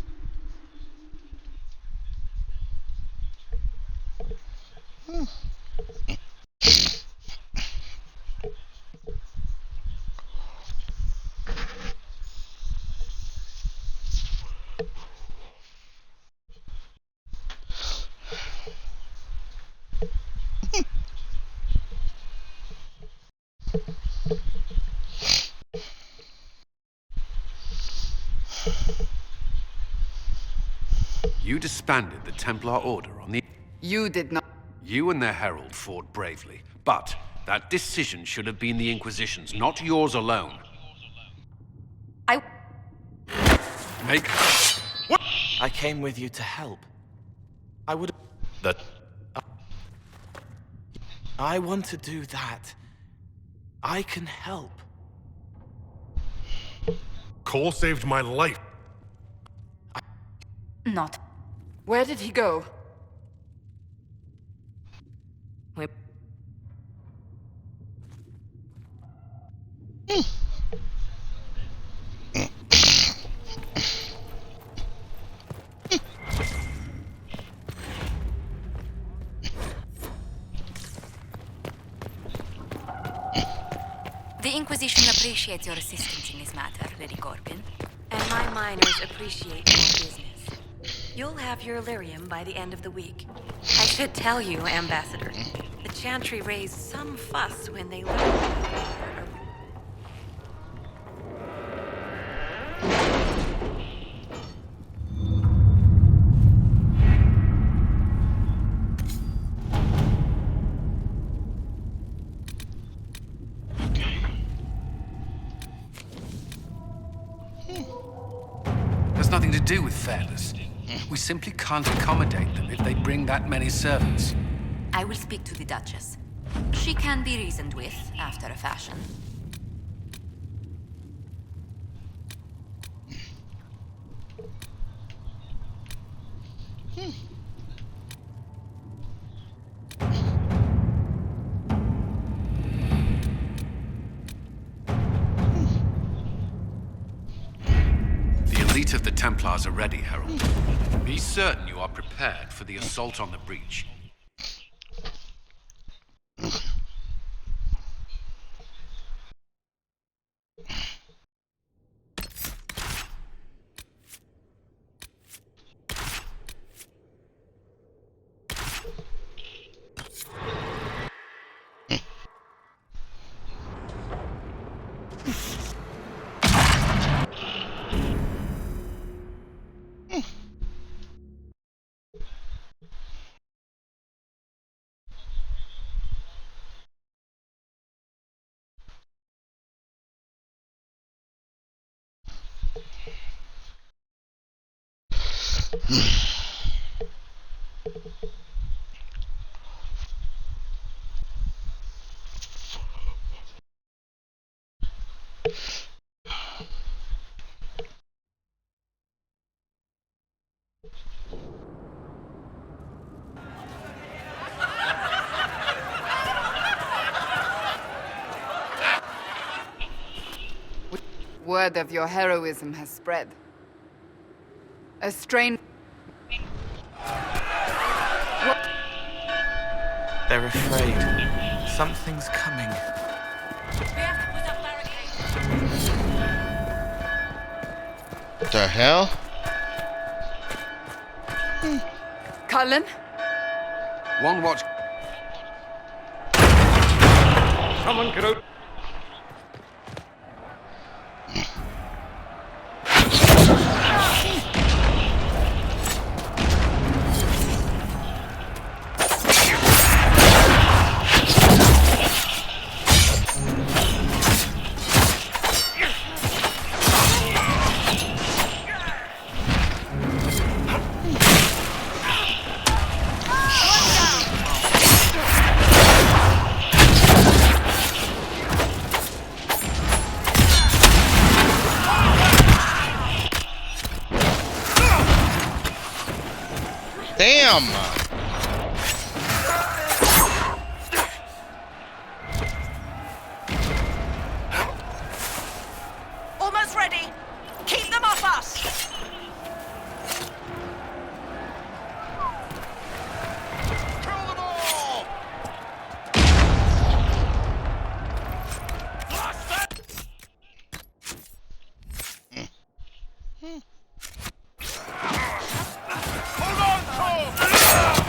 You disbanded the Templar Order on the... You did not. You and their herald fought bravely, but that decision should have been the Inquisition's, not yours alone. Make... What? I came with you to help. I would... That... I want to do that. I can help. Cole saved my life. Not. Where did he go? We- The Inquisition appreciates your assistance in this matter, Lady Gorgon. And my miners appreciate your business. You'll have your Illyrium by the end of the week. I should tell you, Ambassador, the Chantry raised some fuss when they learned. Has nothing to do with fairness. We simply can't accommodate them if they bring that many servants. I will speak to the Duchess. She can be reasoned with, after a fashion. The elite of the Templars are ready, Herald. Be certain you are prepared for the assault on the breach. Word of your heroism has spread. A strain... They're afraid. Something's coming. What the hell? Cullen? One watch. Someone get out. Damn! Almost ready. Keep them off us. Kill them all! Hold on, Cole!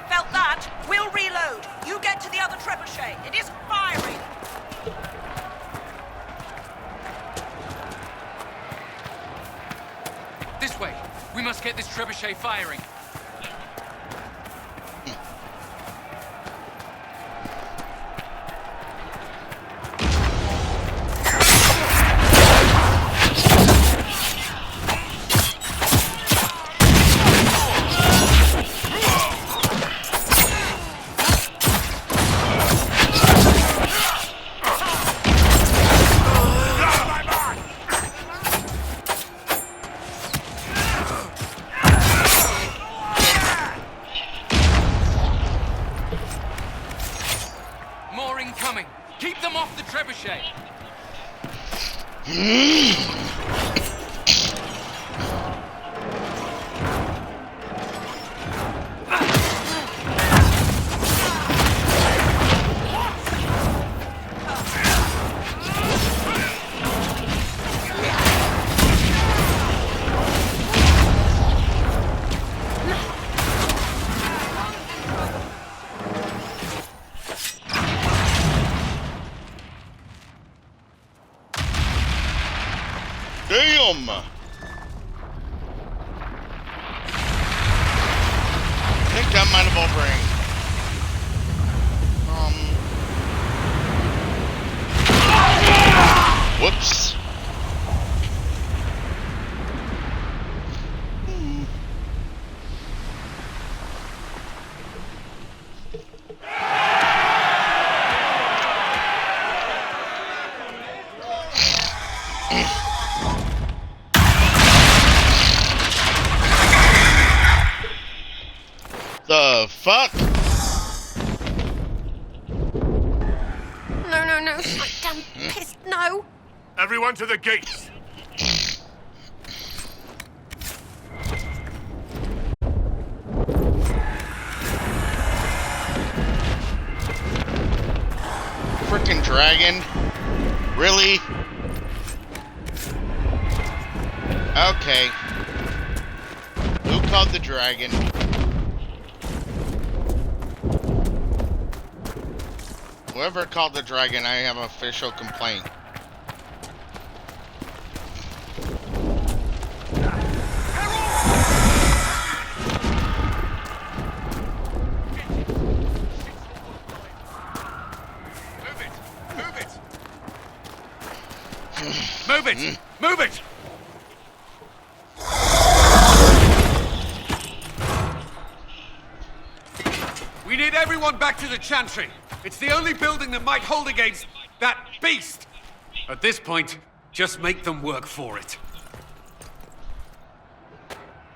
Felt that? We'll reload. You get to the other trebuchet. It isn't firing. This way. We must get this trebuchet firing. More incoming. Keep them off the trebuchet. Damn! I think that might have overranked. fuck? No, no, no. Damn pissed. No. Everyone to the gates! Frickin' dragon? Really? Okay. Who called the dragon? Whoever called the dragon, I have an official complaint. Move it! Move it! We need everyone back to the Chantry. It's the only building that might hold against that beast. At this point, just make them work for it.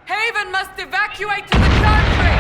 Haven must evacuate to the country!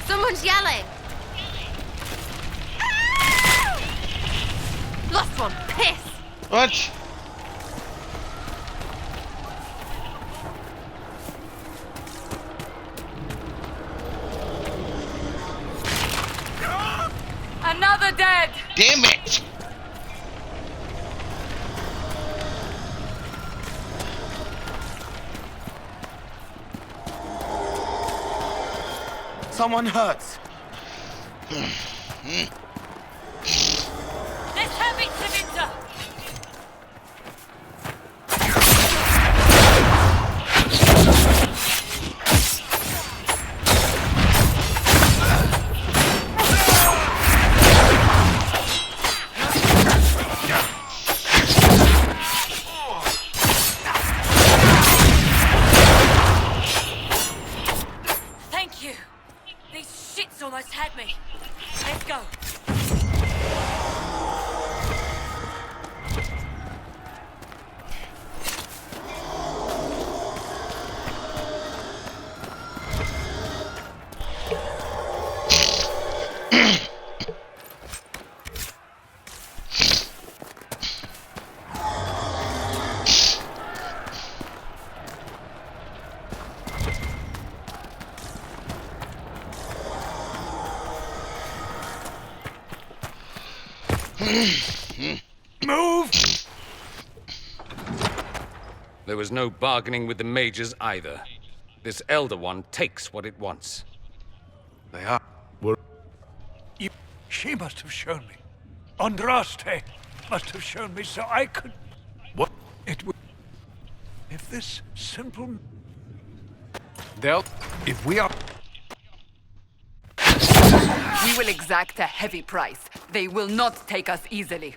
Someone's yelling. Lost one. Piss. What? Another dead. Damn it! Someone hurts. Let's have it, Savinta! Thank you. These shits almost had me. Let's go. Move! There was no bargaining with the mages either. This Elder One takes what it wants. They are. She must have shown me. Andraste must have shown me so I could... What? It was... this simple... They'll... If we are... We will exact a heavy price. They will not take us easily.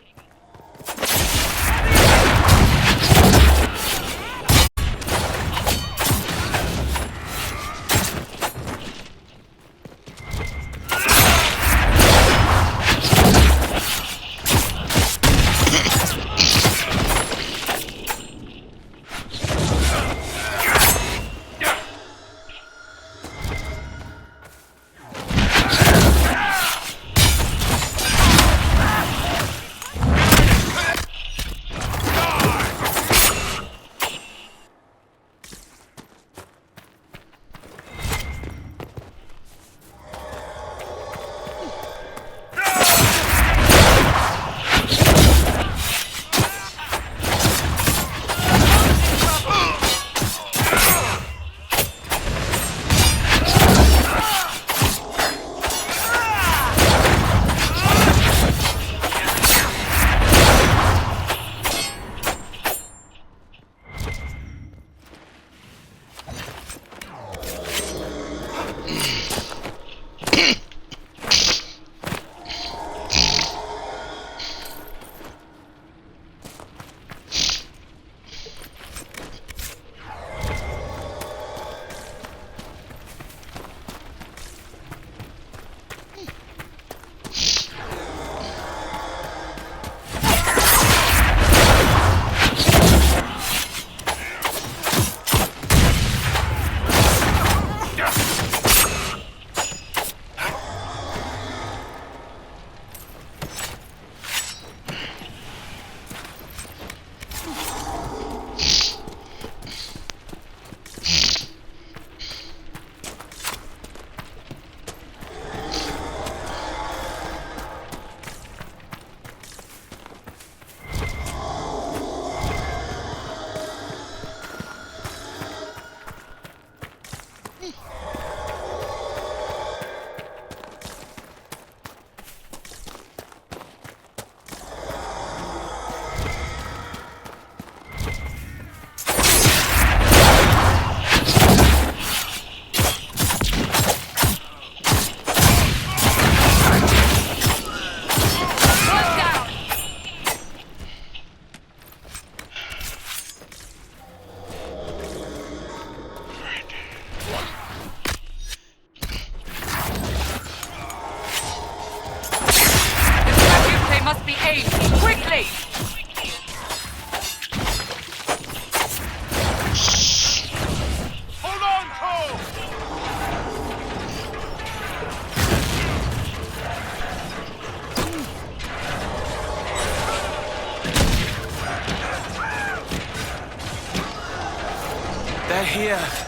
They're here.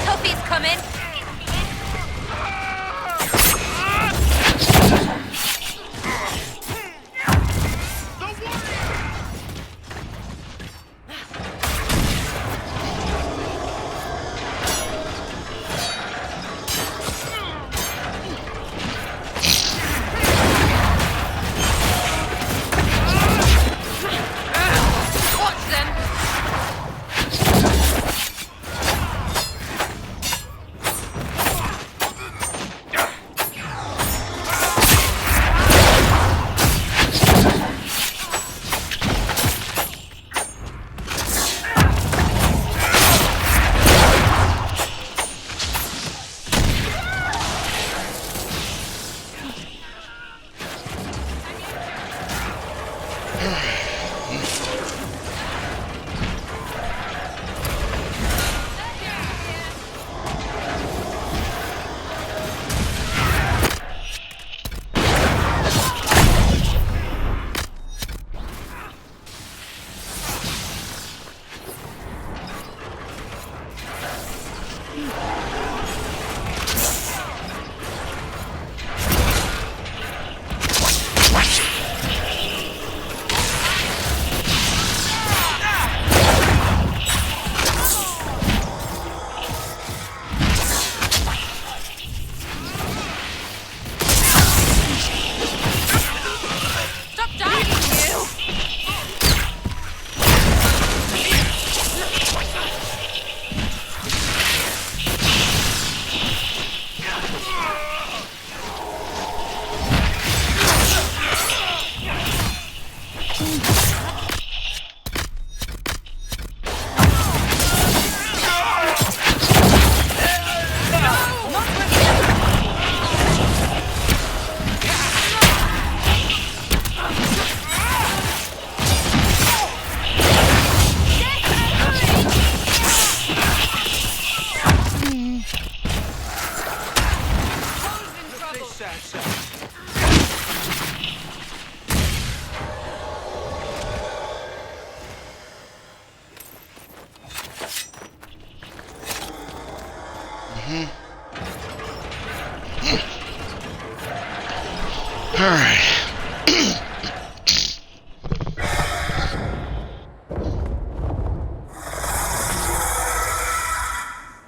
Toffee's coming. Watch them.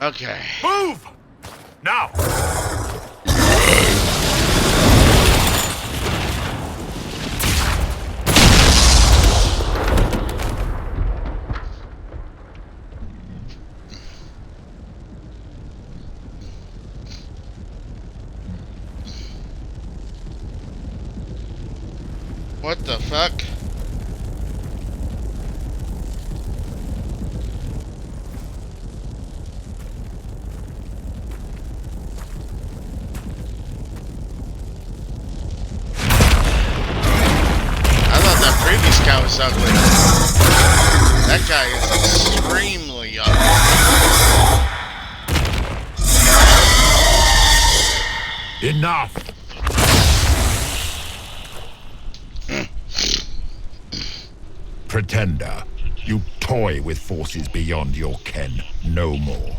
Okay. Move! Now! What the fuck? Previous guy was ugly. That guy is extremely ugly. Enough! Pretender, you toy with forces beyond your ken. No more.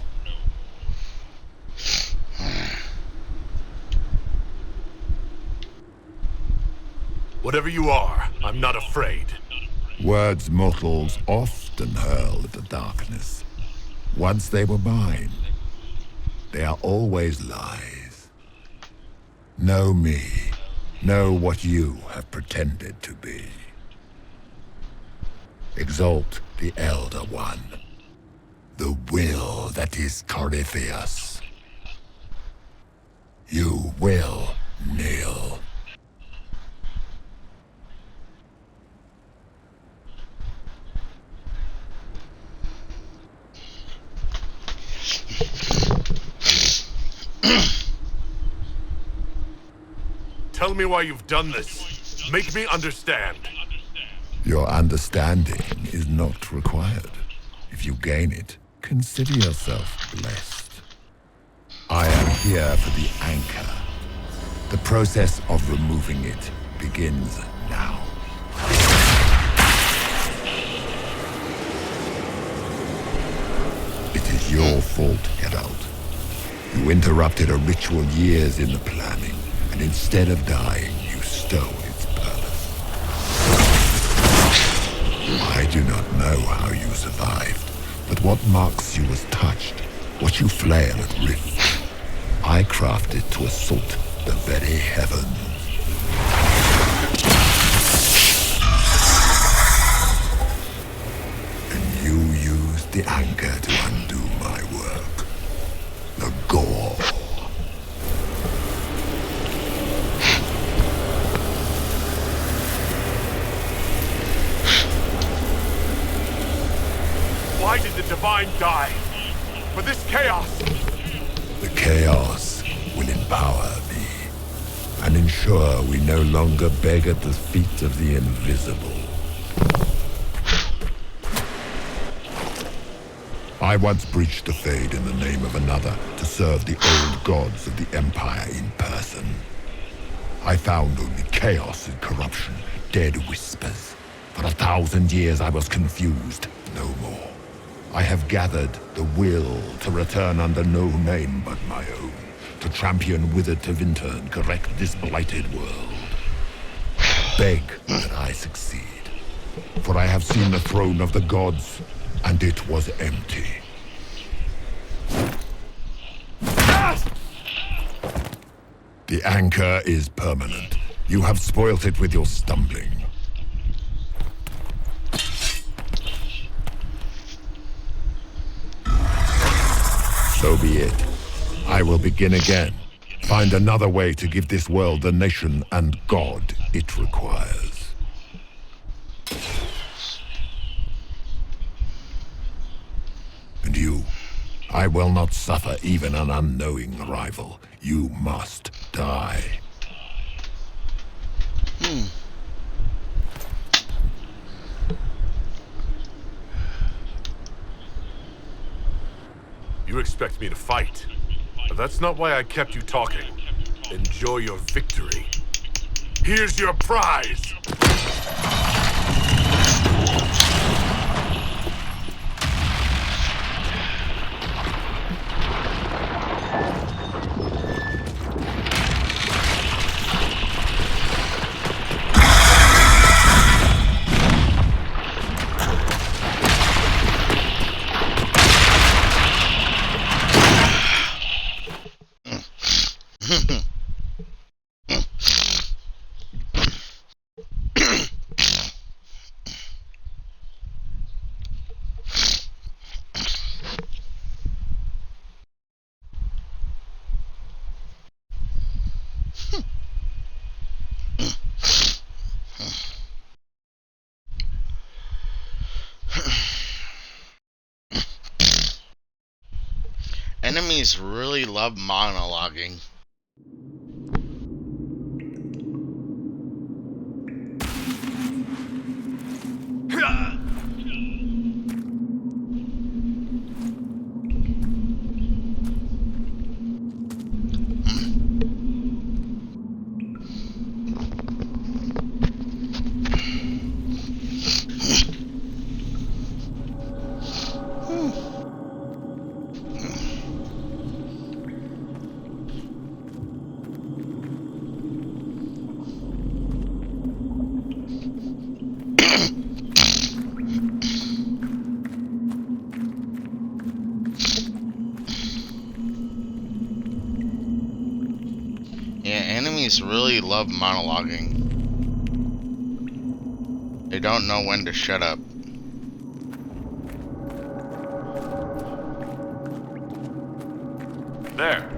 Whatever you are, I'm not afraid. Words mortals often hurl at the darkness. Once they were mine, they are always lies. Know me. Know what you have pretended to be. Exalt the Elder One. The will that is Corypheus. You will kneel. Tell me why you've done this. Make me understand. Your understanding is not required. If you gain it, consider yourself blessed. I am here for the anchor. The process of removing it begins now. It is your fault, Herald. You interrupted a ritual years in the planning, and instead of dying, you stole its purpose. I do not know how you survived, but what marks you as touched, what you flail at rift, I crafted to assault the very heavens. And you used the anchor to undo my work. The gore. Why did the Divine die? For this chaos! The chaos will empower me and ensure we no longer beg at the feet of the invisible. I once breached the Fade in the name of another to serve the old gods of the Empire in person. I found only chaos and corruption, dead whispers. For 1,000 years I was confused, no more. I have gathered the will to return under no name but my own, to champion Wither to Winter and correct this blighted world. Beg that I succeed, for I have seen the throne of the gods, and it was empty. The anchor is permanent. You have spoilt it with your stumbling. So be it. I will begin again. Find another way to give this world the nation and God it requires. And you, I will not suffer even an unknowing rival. You must die. You expect me to fight, but that's not why I kept you talking. Enjoy your victory. Here's your prize! Enemies really love monologuing. Really love monologuing. They don't know when to shut up. There.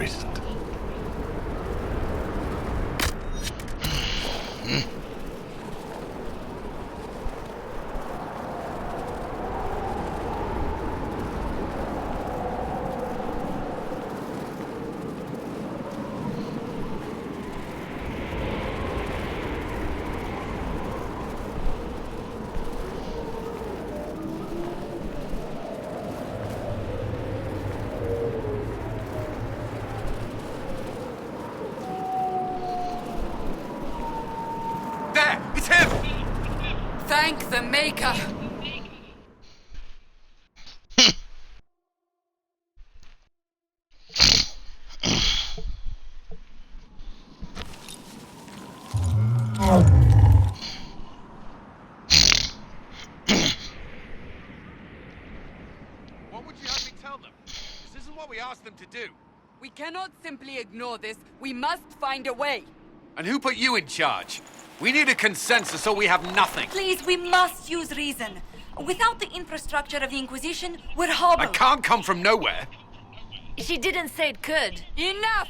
recent. There! It's him! Thank the Maker! What would you have me tell them? This isn't what we asked them to do. We cannot simply ignore this. We must find a way. And who put you in charge? We need a consensus or we have nothing. Please, we must use reason. Without the infrastructure of the Inquisition, we're hobbled. I can't come from nowhere. She didn't say it could. Enough!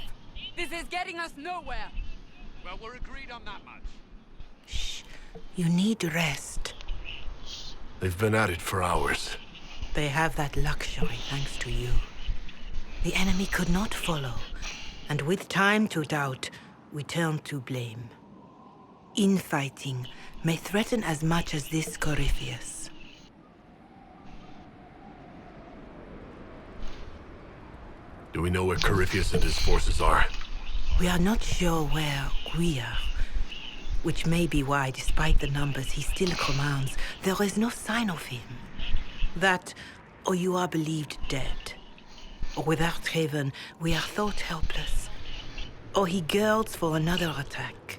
This is getting us nowhere. Well, we're agreed on that much. You need rest. They've been at it for hours. They have that luxury thanks to you. The enemy could not follow, and with time to doubt, we turn to blame. Infighting may threaten as much as this Corypheus. Do we know where Corypheus and his forces are? We are not sure where we are, which may be why, despite the numbers he still commands, there is no sign of him. That, or you are believed dead. Or without Haven, we are thought helpless. Or he girds for another attack.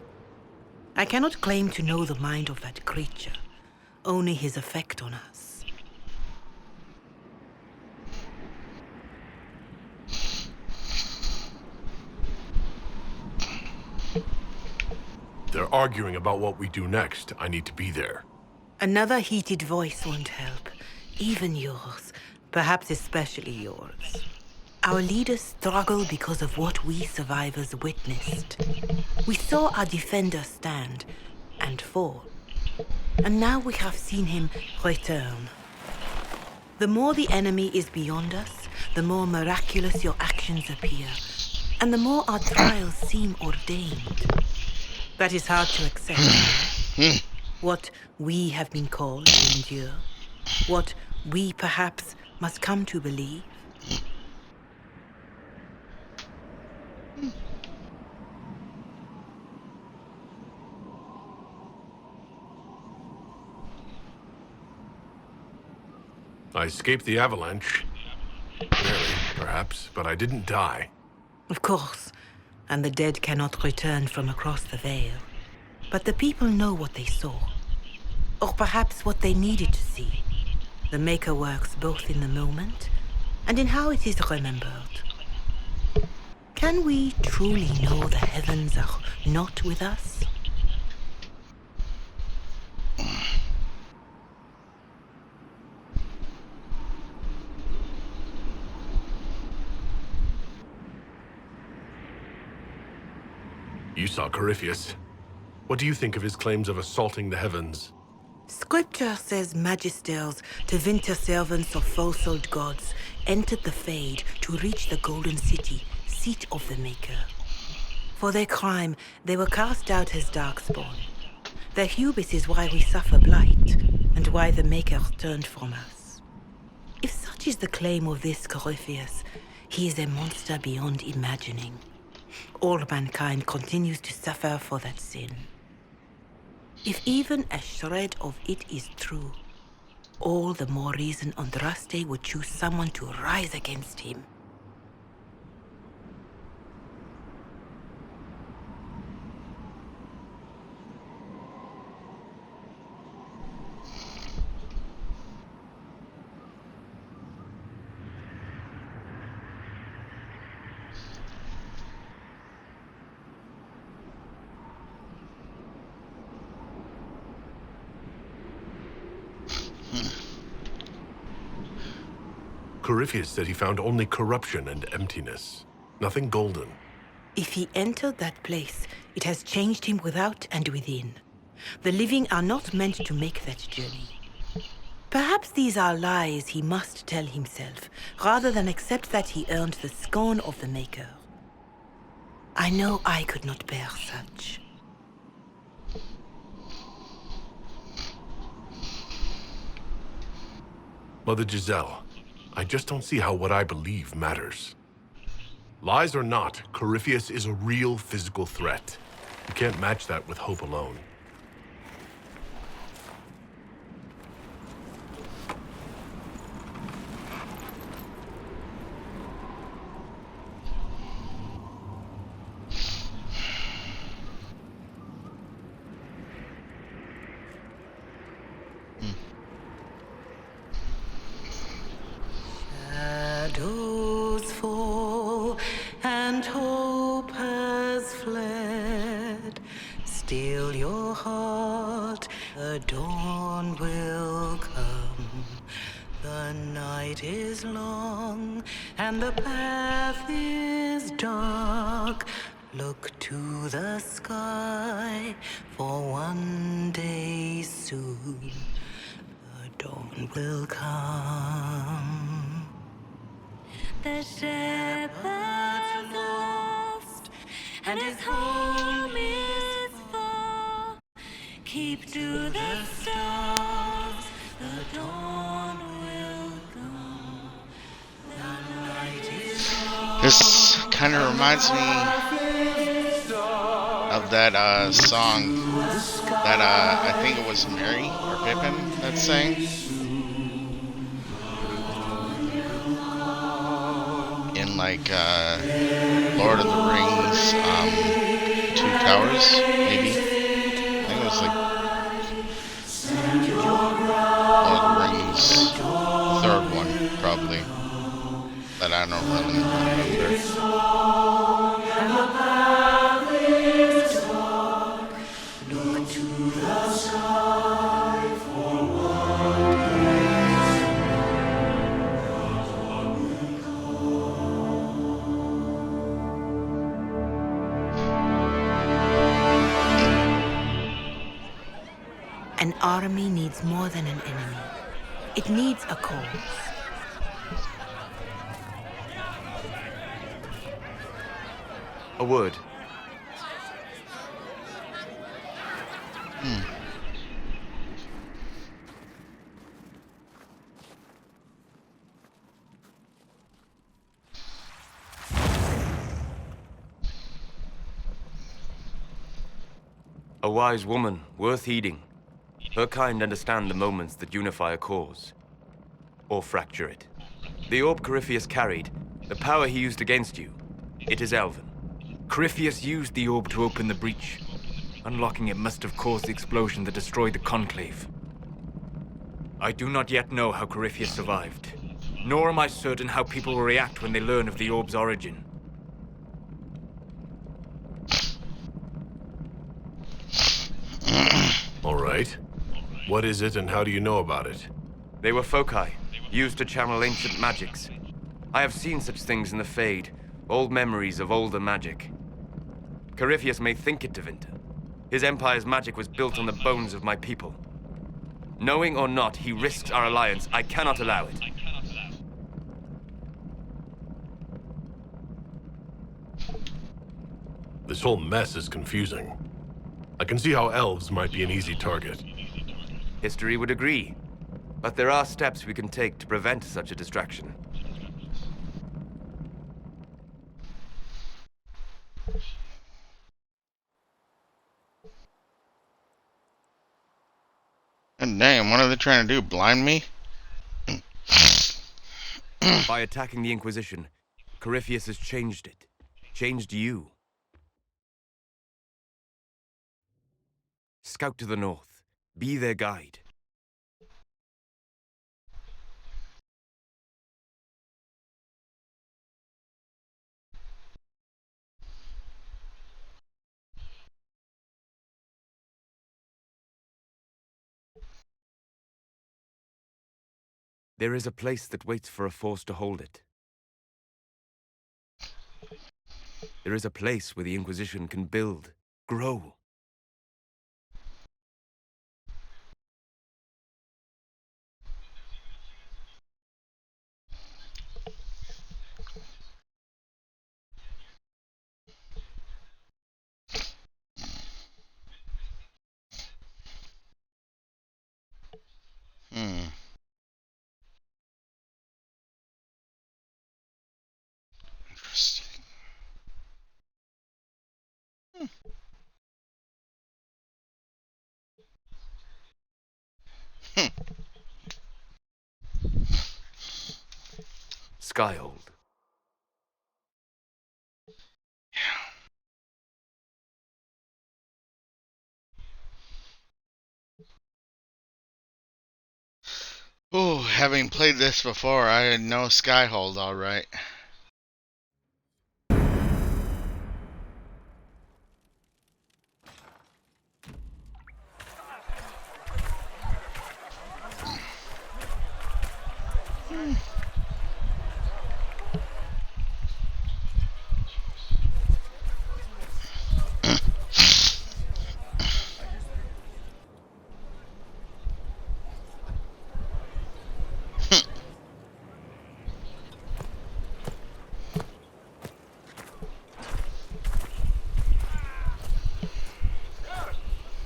I cannot claim to know the mind of that creature, only his effect on us. They're arguing about what we do next. I need to be there. Another heated voice won't help. Even yours. Perhaps especially yours. Our leaders struggle because of what we survivors witnessed. We saw our defender stand and fall. And now we have seen him return. The more the enemy is beyond us, the more miraculous your actions appear, and the more our trials seem ordained. That is hard to accept. What we have been called to endure, what we perhaps must come to believe. I escaped the avalanche. Barely, perhaps, but I didn't die. Of course, and the dead cannot return from across the veil. But the people know what they saw. Or perhaps what they needed to see. The Maker works both in the moment and in how it is remembered. Can we truly know the heavens are not with us? You saw Corypheus. What do you think of his claims of assaulting the heavens? Scripture says magisters, to winter servants of false-old gods, entered the Fade to reach the Golden City, seat of the Maker. For their crime, they were cast out as darkspawn. Their hubris is why we suffer blight, and why the Maker turned from us. If such is the claim of this Corypheus, he is a monster beyond imagining. All mankind continues to suffer for that sin. If even a shred of it is true, all the more reason Andraste would choose someone to rise against him. Corypheus said he found only corruption and emptiness. Nothing golden. If he entered that place, it has changed him without and within. The living are not meant to make that journey. Perhaps these are lies he must tell himself, rather than accept that he earned the scorn of the Maker. I know I could not bear such. Mother Giselle, I just don't see how what I believe matters. Lies or not, Corypheus is a real physical threat. You can't match that with hope alone. Shadows fall and hope has fled. Still your heart, the dawn will come. The night is long and the path is dark. Look to the sky, for one day soon the dawn will come. The shepherd's lost, and his home is far. Keep to the stars, the dawn will come. The night is long. This kind of reminds me of that song that I think it was Mary or Pippin that sang. In like Lord of the Rings, Two Towers, maybe. I think it was like Lord of the Rings, third one, probably. That I don't really remember. An army needs more than an enemy. It needs a cause. A word. A wise woman, worth heeding. Her kind understand the moments that unify a cause. Or fracture it. The orb Corypheus carried, the power he used against you, it is elven. Corypheus used the orb to open the breach. Unlocking it must have caused the explosion that destroyed the Conclave. I do not yet know how Corypheus survived, nor am I certain how people will react when they learn of the orb's origin. All right. What is it and how do you know about it? They were foci, used to channel ancient magics. I have seen such things in the Fade, old memories of older magic. Corypheus may think it Tevinter. His empire's magic was built on the bones of my people. Knowing or not, he risks our alliance. I cannot allow it. This whole mess is confusing. I can see how elves might be an easy target. History would agree. But there are steps we can take to prevent such a distraction. And damn, what are they trying to do? Blind me? By attacking the Inquisition, Corypheus has changed it. Changed you. Scout to the north. Be their guide. There is a place that waits for a force to hold it. There is a place where the Inquisition can build, grow. Hmm. Interesting. Skyhold. Oh, having played this before, I know Skyhold all right.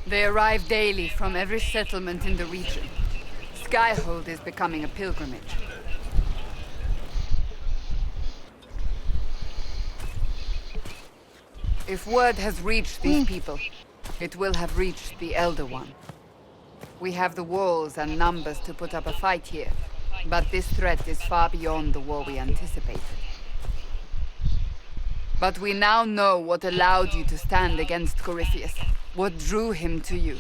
They arrive daily from every settlement in the region. Skyhold is becoming a pilgrimage. If word has reached these people, it will have reached the Elder One. We have the walls and numbers to put up a fight here, but this threat is far beyond the war we anticipated. But we now know what allowed you to stand against Corypheus, what drew him to you.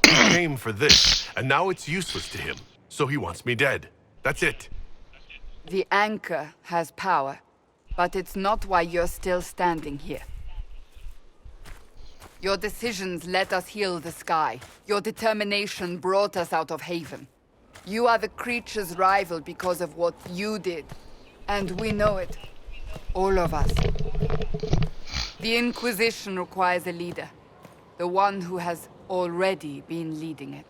He came for this, and now it's useless to him, so he wants me dead. That's it. The Anchor has power, but it's not why you're still standing here. Your decisions let us heal the sky. Your determination brought us out of Haven. You are the creature's rival because of what you did. And we know it. All of us. The Inquisition requires a leader. The one who has already been leading it.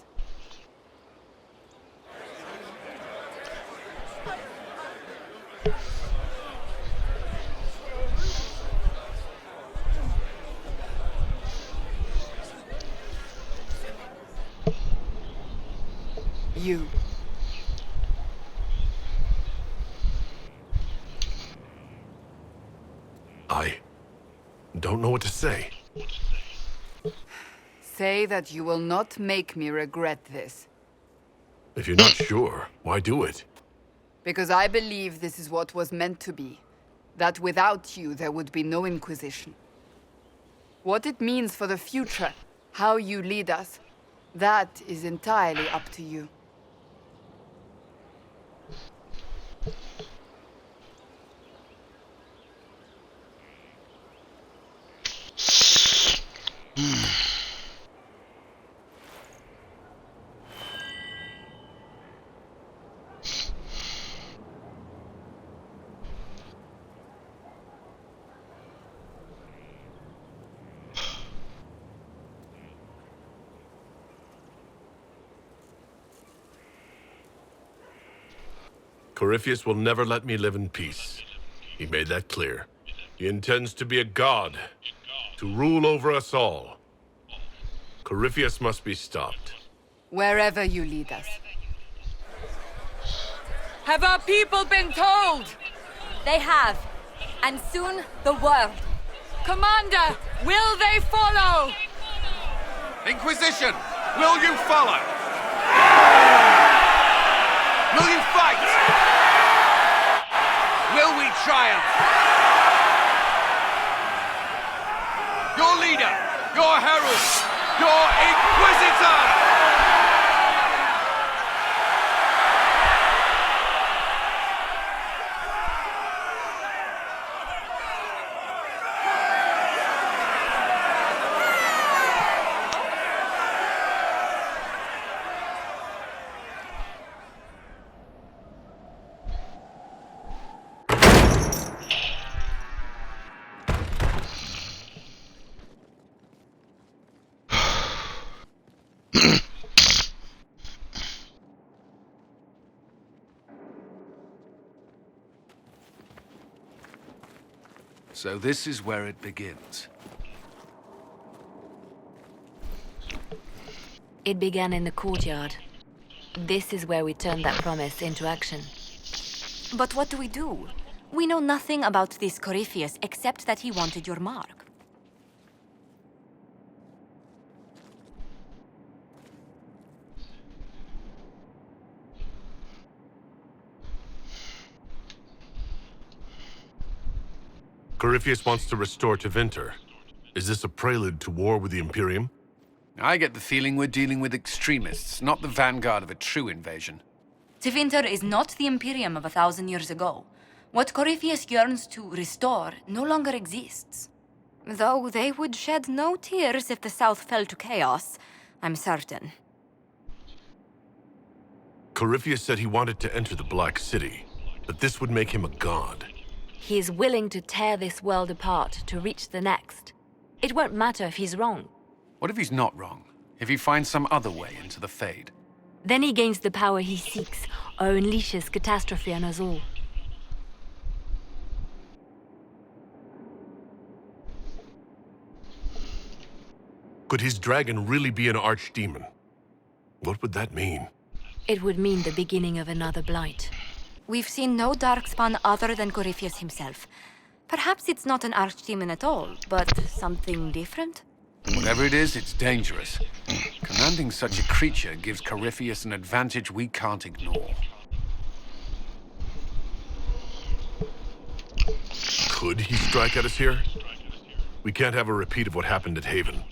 You. I don't know what to say. Say that you will not make me regret this. If you're not sure, why do it? Because I believe this is what was meant to be. That without you, there would be no Inquisition. What it means for the future, how you lead us, that is entirely up to you. Corypheus will never let me live in peace. He made that clear. He intends to be a god, to rule over us all. Corypheus must be stopped. Wherever you lead us. Have our people been told? They have. And soon, the world. Commander, will they follow? Inquisition, will you follow? Will you fight? Will we triumph? Your leader, your herald, your Inquisitor! So this is where it begins. It began in the courtyard. This is where we turned that promise into action. But what do we do? We know nothing about this Corypheus except that he wanted your mark. Corypheus wants to restore Tevinter. Is this a prelude to war with the Imperium? I get the feeling we're dealing with extremists, not the vanguard of a true invasion. Tevinter is not the Imperium of 1,000 years ago. What Corypheus yearns to restore no longer exists. Though they would shed no tears if the South fell to chaos, I'm certain. Corypheus said he wanted to enter the Black City, but this would make him a god. He is willing to tear this world apart to reach the next. It won't matter if he's wrong. What if he's not wrong? If he finds some other way into the Fade? Then he gains the power he seeks, or unleashes catastrophe on us all. Could his dragon really be an archdemon? What would that mean? It would mean the beginning of another blight. We've seen no darkspawn other than Corypheus himself. Perhaps it's not an archdemon at all, but something different? Whatever it is, it's dangerous. Commanding such a creature gives Corypheus an advantage we can't ignore. Could he strike at us here? We can't have a repeat of what happened at Haven.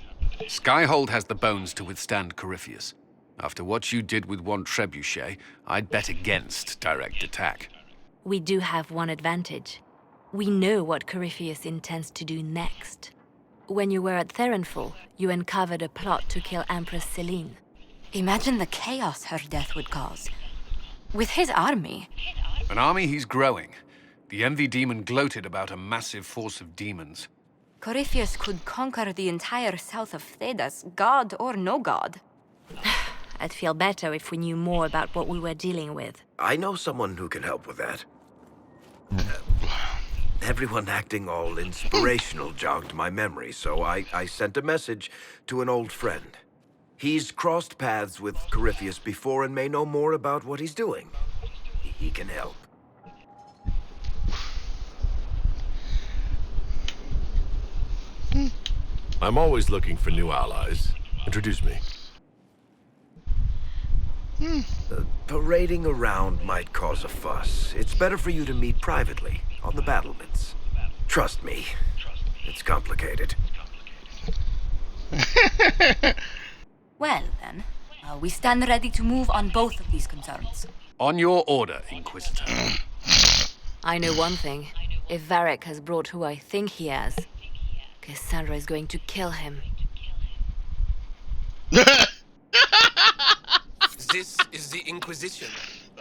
Skyhold has the bones to withstand Corypheus. After what you did with one trebuchet, I'd bet against direct attack. We do have one advantage. We know what Corypheus intends to do next. When you were at Therenfall, you uncovered a plot to kill Empress Celine. Imagine the chaos her death would cause. With his army. An army he's growing. The Envy Demon gloated about a massive force of demons. Corypheus could conquer the entire south of Thedas, god or no god. I'd feel better if we knew more about what we were dealing with. I know someone who can help with that. Everyone acting all inspirational jogged my memory, so I sent a message to an old friend. He's crossed paths with Corypheus before and may know more about what he's doing. He can help. I'm always looking for new allies. Introduce me. Parading around might cause a fuss. It's better for you to meet privately, on the battlements. Trust me, it's complicated. Well, then, we stand ready to move on both of these concerns. On your order, Inquisitor. I know one thing. If Varric has brought who I think he has, Cassandra is going to kill him. This is the Inquisition.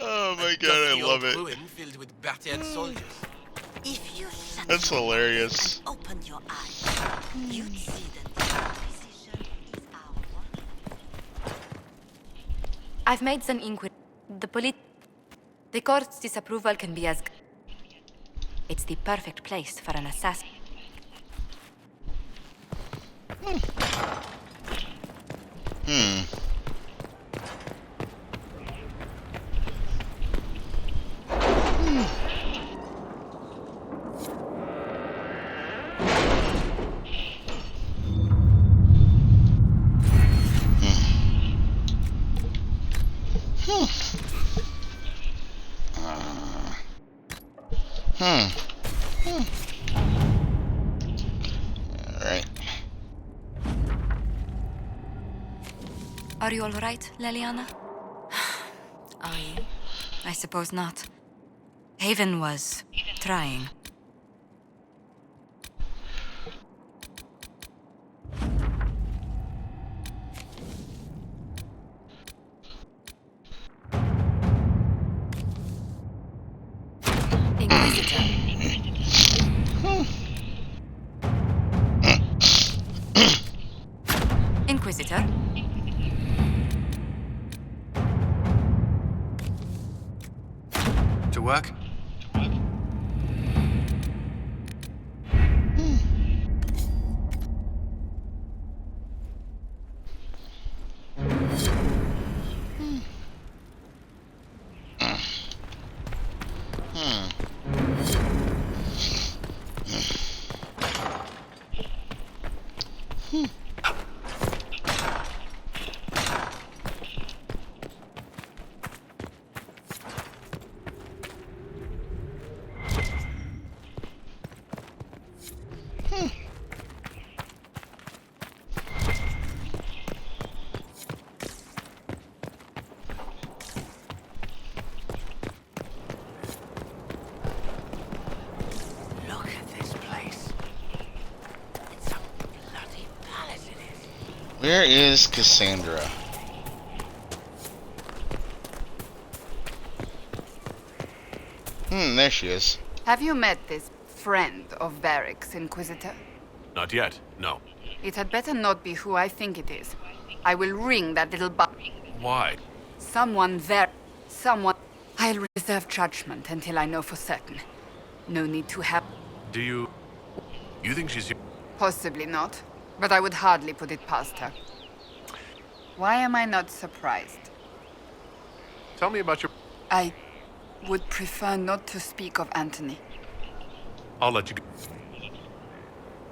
Oh my god, I love it. Ruin filled with battered soldiers. If you shut That's your hilarious. and opened your eyes, you'd see that the Inquisition is our. I've made some inquiry. The court's disapproval can be as. It's the perfect place for an assassin. Alright. Are you all right, Leliana? Are you? I suppose not. Haven was trying. Inquisitor. Inquisitor? To work? Where is Cassandra? There she is. Have you met this friend of Barrick's, Inquisitor? Not yet, no. It had better not be who I think it is. I will ring that little Why? Someone. I'll reserve judgment until I know for certain. No need to have... Do you think she's here? Possibly not, but I would hardly put it past her. Why am I not surprised? Tell me about your... I would prefer not to speak of Anthony. I'll let you go.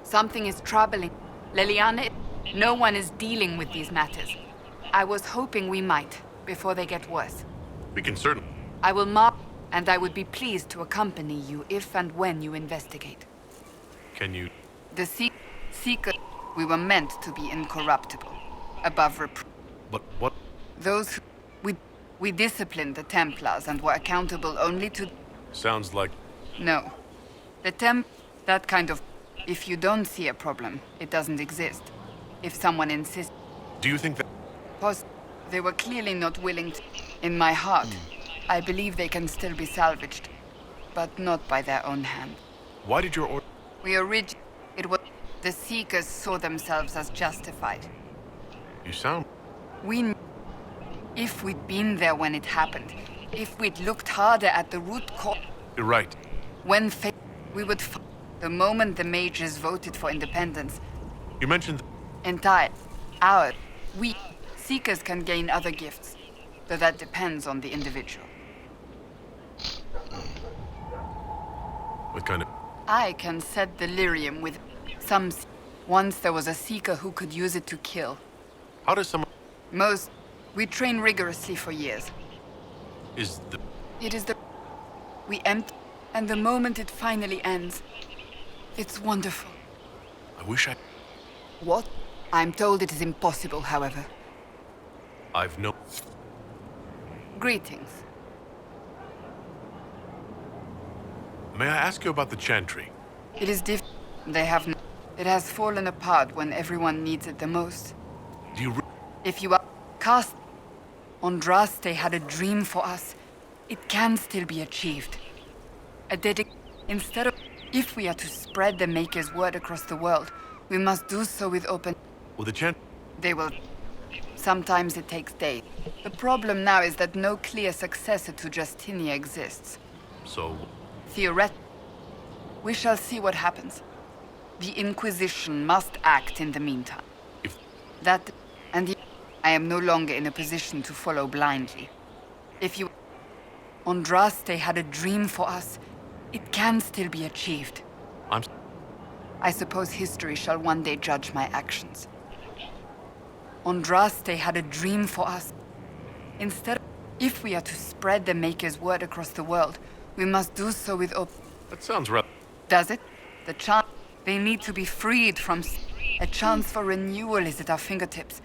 Something is troubling. Liliana, no one is dealing with these matters. I was hoping we might, before they get worse. We can certainly... I will mark, and I would be pleased to accompany you if and when you investigate. Can you... The Seeker, we were meant to be incorruptible, above reproach. But what... Those who... We disciplined the Templars and were accountable only to... Sounds like... No. That kind of... If you don't see a problem, it doesn't exist. If someone insists... Do you think that... They were clearly not willing to... In my heart, I believe they can still be salvaged. But not by their own hand. Why did your order... It was... The Seekers saw themselves as justified. You sound... If we'd been there when it happened, if we'd looked harder at the root cause... You're right. We would... The moment the mages voted for independence... You mentioned... We, Seekers, can gain other gifts. Though that depends on the individual. What kind of... I can set delirium with some... Once there was a Seeker who could use it to kill. How does someone... We train rigorously for years. It is the... We empty, and the moment it finally ends, it's wonderful. I wish I... What? I'm told it is impossible, however. I've no... Greetings. May I ask you about the Chantry? It is They have It has fallen apart when everyone needs it the most. Do you... If you are... Cast... Andraste had a dream for us. It can still be achieved. Instead of... If we are to spread the Maker's word across the world, we must do so with open... Will the Chant... They will... Sometimes it takes days. The problem now is that no clear successor to Justinia exists. So... Theoretically, we shall see what happens. The Inquisition must act in the meantime. I am no longer in a position to follow blindly. Andraste had a dream for us. It can still be achieved. I suppose history shall one day judge my actions. Andraste had a dream for us. If we are to spread the Maker's word across the world, we must do so with That sounds right. Does it? They need to be freed from... A chance for renewal is at our fingertips.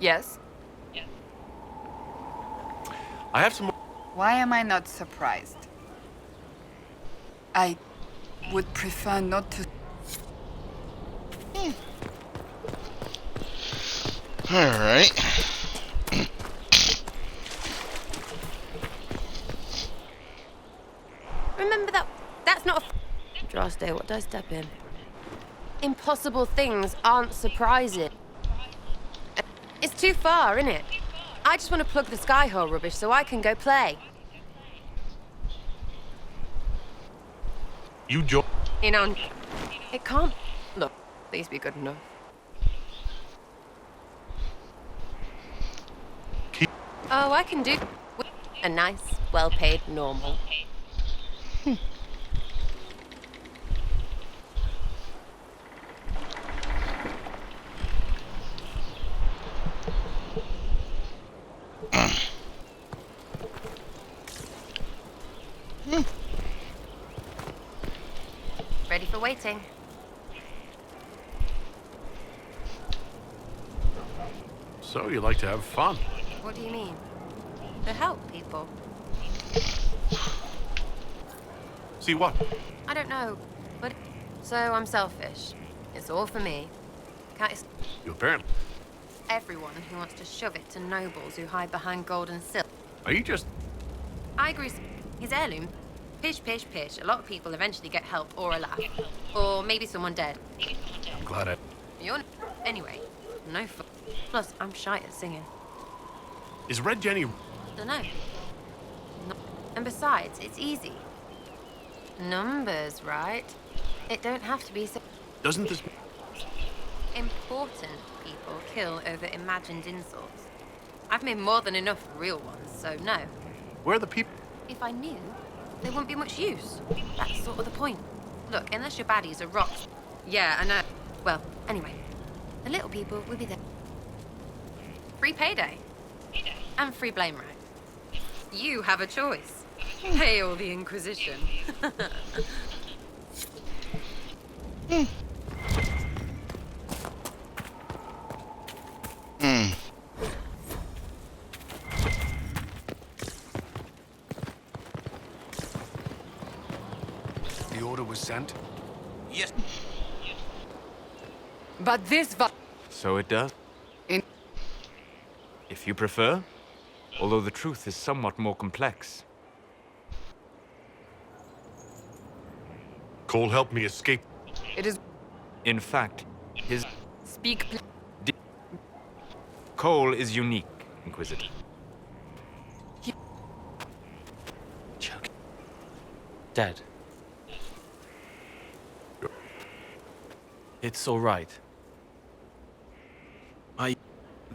Yes? I have some... Why am I not surprised? I would prefer not to... Alright. Remember that... That's not a... Andraste, what did I step in? Impossible things aren't surprising. It's too far, isn't it? I just want to plug the skyhole rubbish so I can go play. You join... It can't... Look, please be good enough. Oh, I can do... A nice, well-paid normal. Ready for waiting. So you like to have fun? What do you mean? To help people. See what? I don't know, but... So I'm selfish. It's all for me. Can't you You apparently... everyone who wants to shove it to nobles who hide behind gold and silver. Are you just... I agree. His heirloom. Pish, pish, pish. A lot of people eventually get help or a laugh. Or maybe someone dead. I'm glad I... You're... Anyway, no fun. Plus, I'm shy at singing. Is Red Jenny... Dunno. And besides, it's easy. Numbers, right? It don't have to be so... Doesn't this... Important people kill over imagined insults. I've made more than enough real ones, so no. Where are the people... If I knew, there wouldn't be much use. That's sort of the point. Look, unless your baddies are rocks... Yeah, I know. Well, anyway. The little people will be there. Free payday. And free blame rag. You have a choice. Hail the Inquisition. The order was sent? Yes. But this So it does. If you prefer. Although the truth is somewhat more complex. Cole helped me escape. It is... In fact, his... Speak... Cole is unique, Inquisitor. Choke. Dead. It's all right.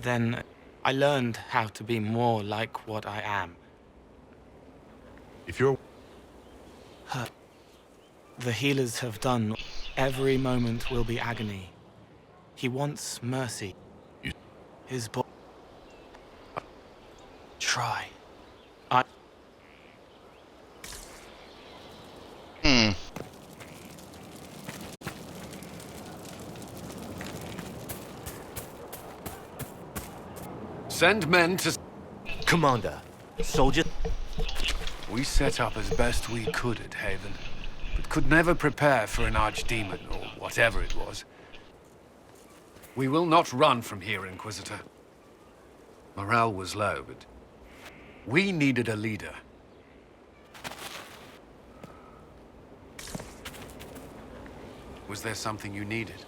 Then I learned how to be more like what I am. If you're... Hurt. The healers have done. Every moment will be agony. He wants mercy. His boy. Try. Send men to... Commander, soldier... We set up as best we could at Haven, but could never prepare for an archdemon, or whatever it was. We will not run from here, Inquisitor. Morale was low, but we needed a leader. Was there something you needed?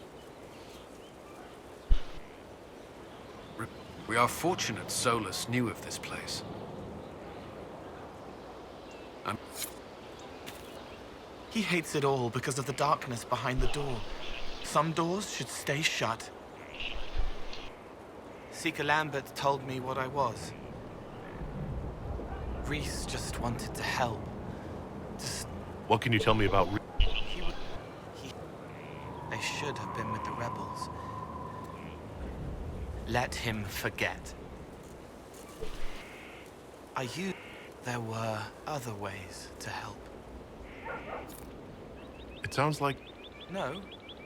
We are fortunate Solus knew of this place. He hates it all because of the darkness behind the door. Some doors should stay shut. Seeker Lambert told me what I was. Reese just wanted to help. What can you tell me about... They should have been with the rebels. Let him forget. There were other ways to help. It sounds like... No,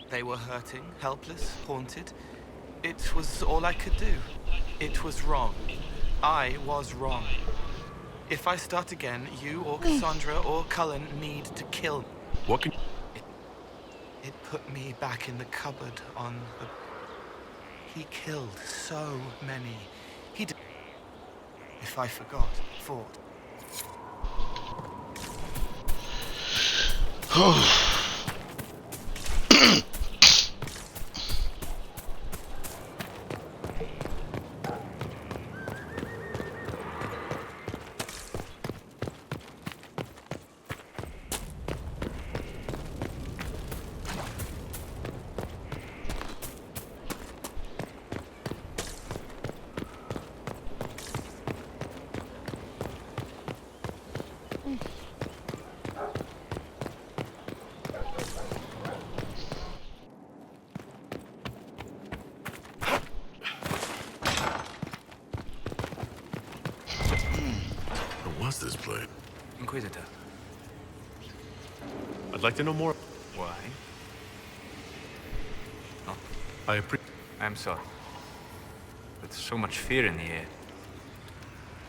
they were hurting, helpless, haunted. It was all I could do. It was wrong. I was wrong. If I start again, you or Cassandra or Cullen need to kill me. What can... It put me back in the cupboard on the... He killed so many. He did... If I fought. What's this place? Inquisitor. I'd like to know more. Why? Oh, I appreciate... I'm sorry. With so much fear in the air,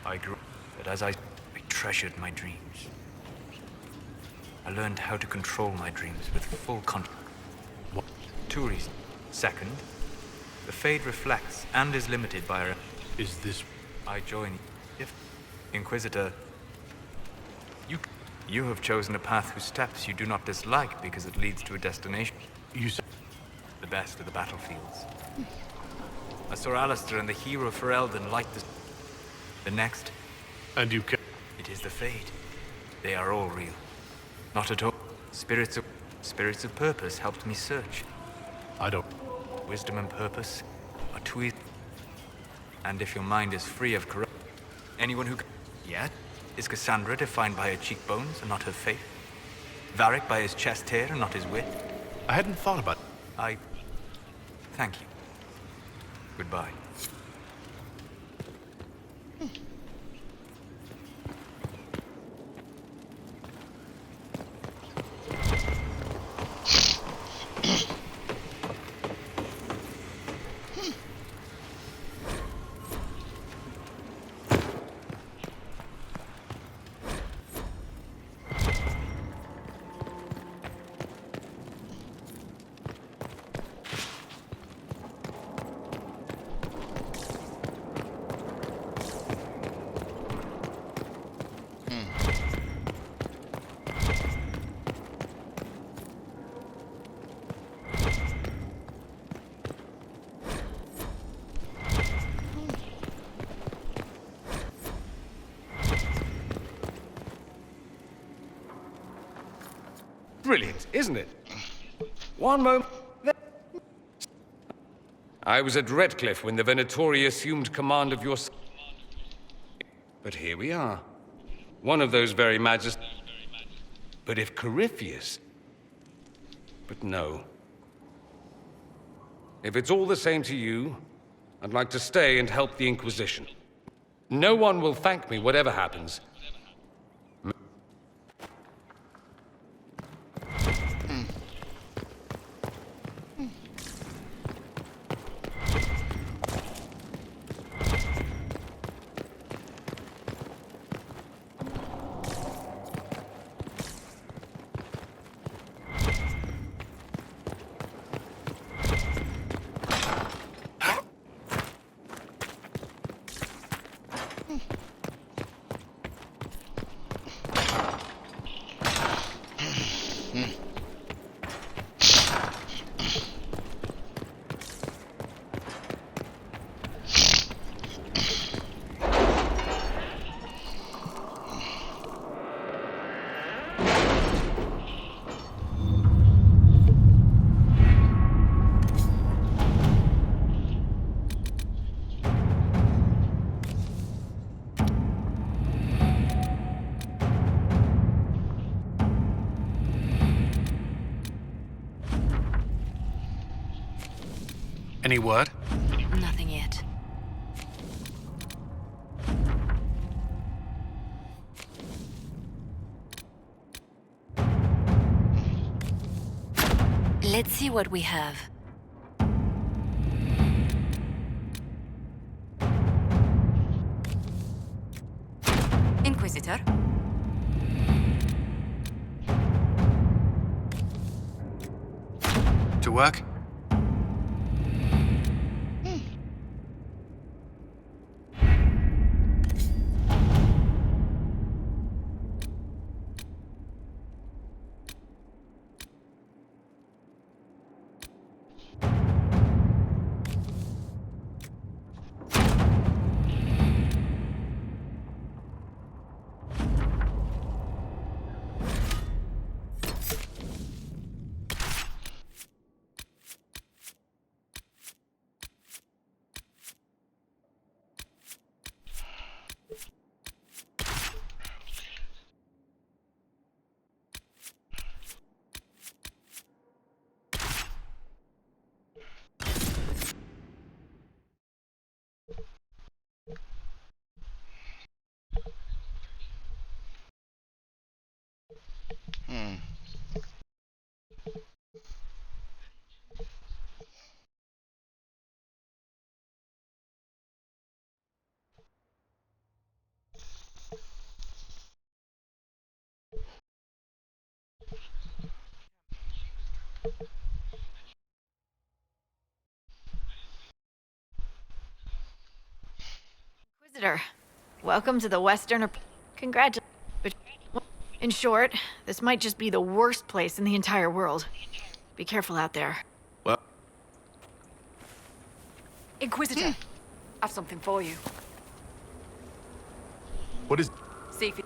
I grew... But as I treasured my dreams. I learned how to control my dreams with full control. Two reasons. Second, The Fade reflects and is limited by our... Is this... I join you. Inquisitor, you have chosen a path whose steps you do not dislike because it leads to a destination. You said... The best of the battlefields. A Sir Alistair and the hero for Eldon light the next. And you can... It is the Fade. They are all real. Not at all. Spirits of purpose helped me search. I don't... Wisdom and purpose are two easy. And if your mind is free of corrupt... Anyone who... Yet? Is Cassandra defined by her cheekbones and not her faith? Varric by his chest hair and not his wit? I hadn't thought about... Thank you. Goodbye. Brilliant, isn't it? One moment. I was at Redcliffe when the Venatori assumed command of your... But here we are. One of those very majesties. But if Corypheus... But no. If it's all the same to you, I'd like to stay and help the Inquisition. No one will thank me, whatever happens. Any word? Nothing yet. Let's see what we have. Inquisitor? To work? better. Welcome to the Western... Congratulations. In short, this might just be the worst place in the entire world. Be careful out there. Well... Inquisitor, I have something for you. What is... See if you...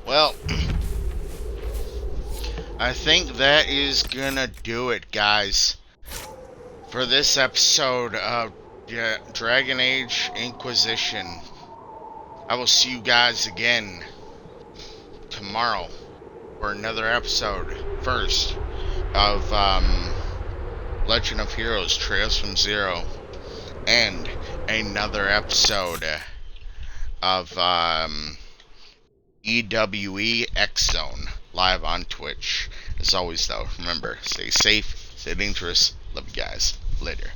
Well, I think that is gonna do it, guys, for this episode of Dragon Age Inquisition. I will see you guys again tomorrow for another episode, first, of Legend of Heroes Trails from Zero, and another episode of EWE X Zone live on Twitch. As always, though, remember, stay safe, stay dangerous. Love you guys. Later.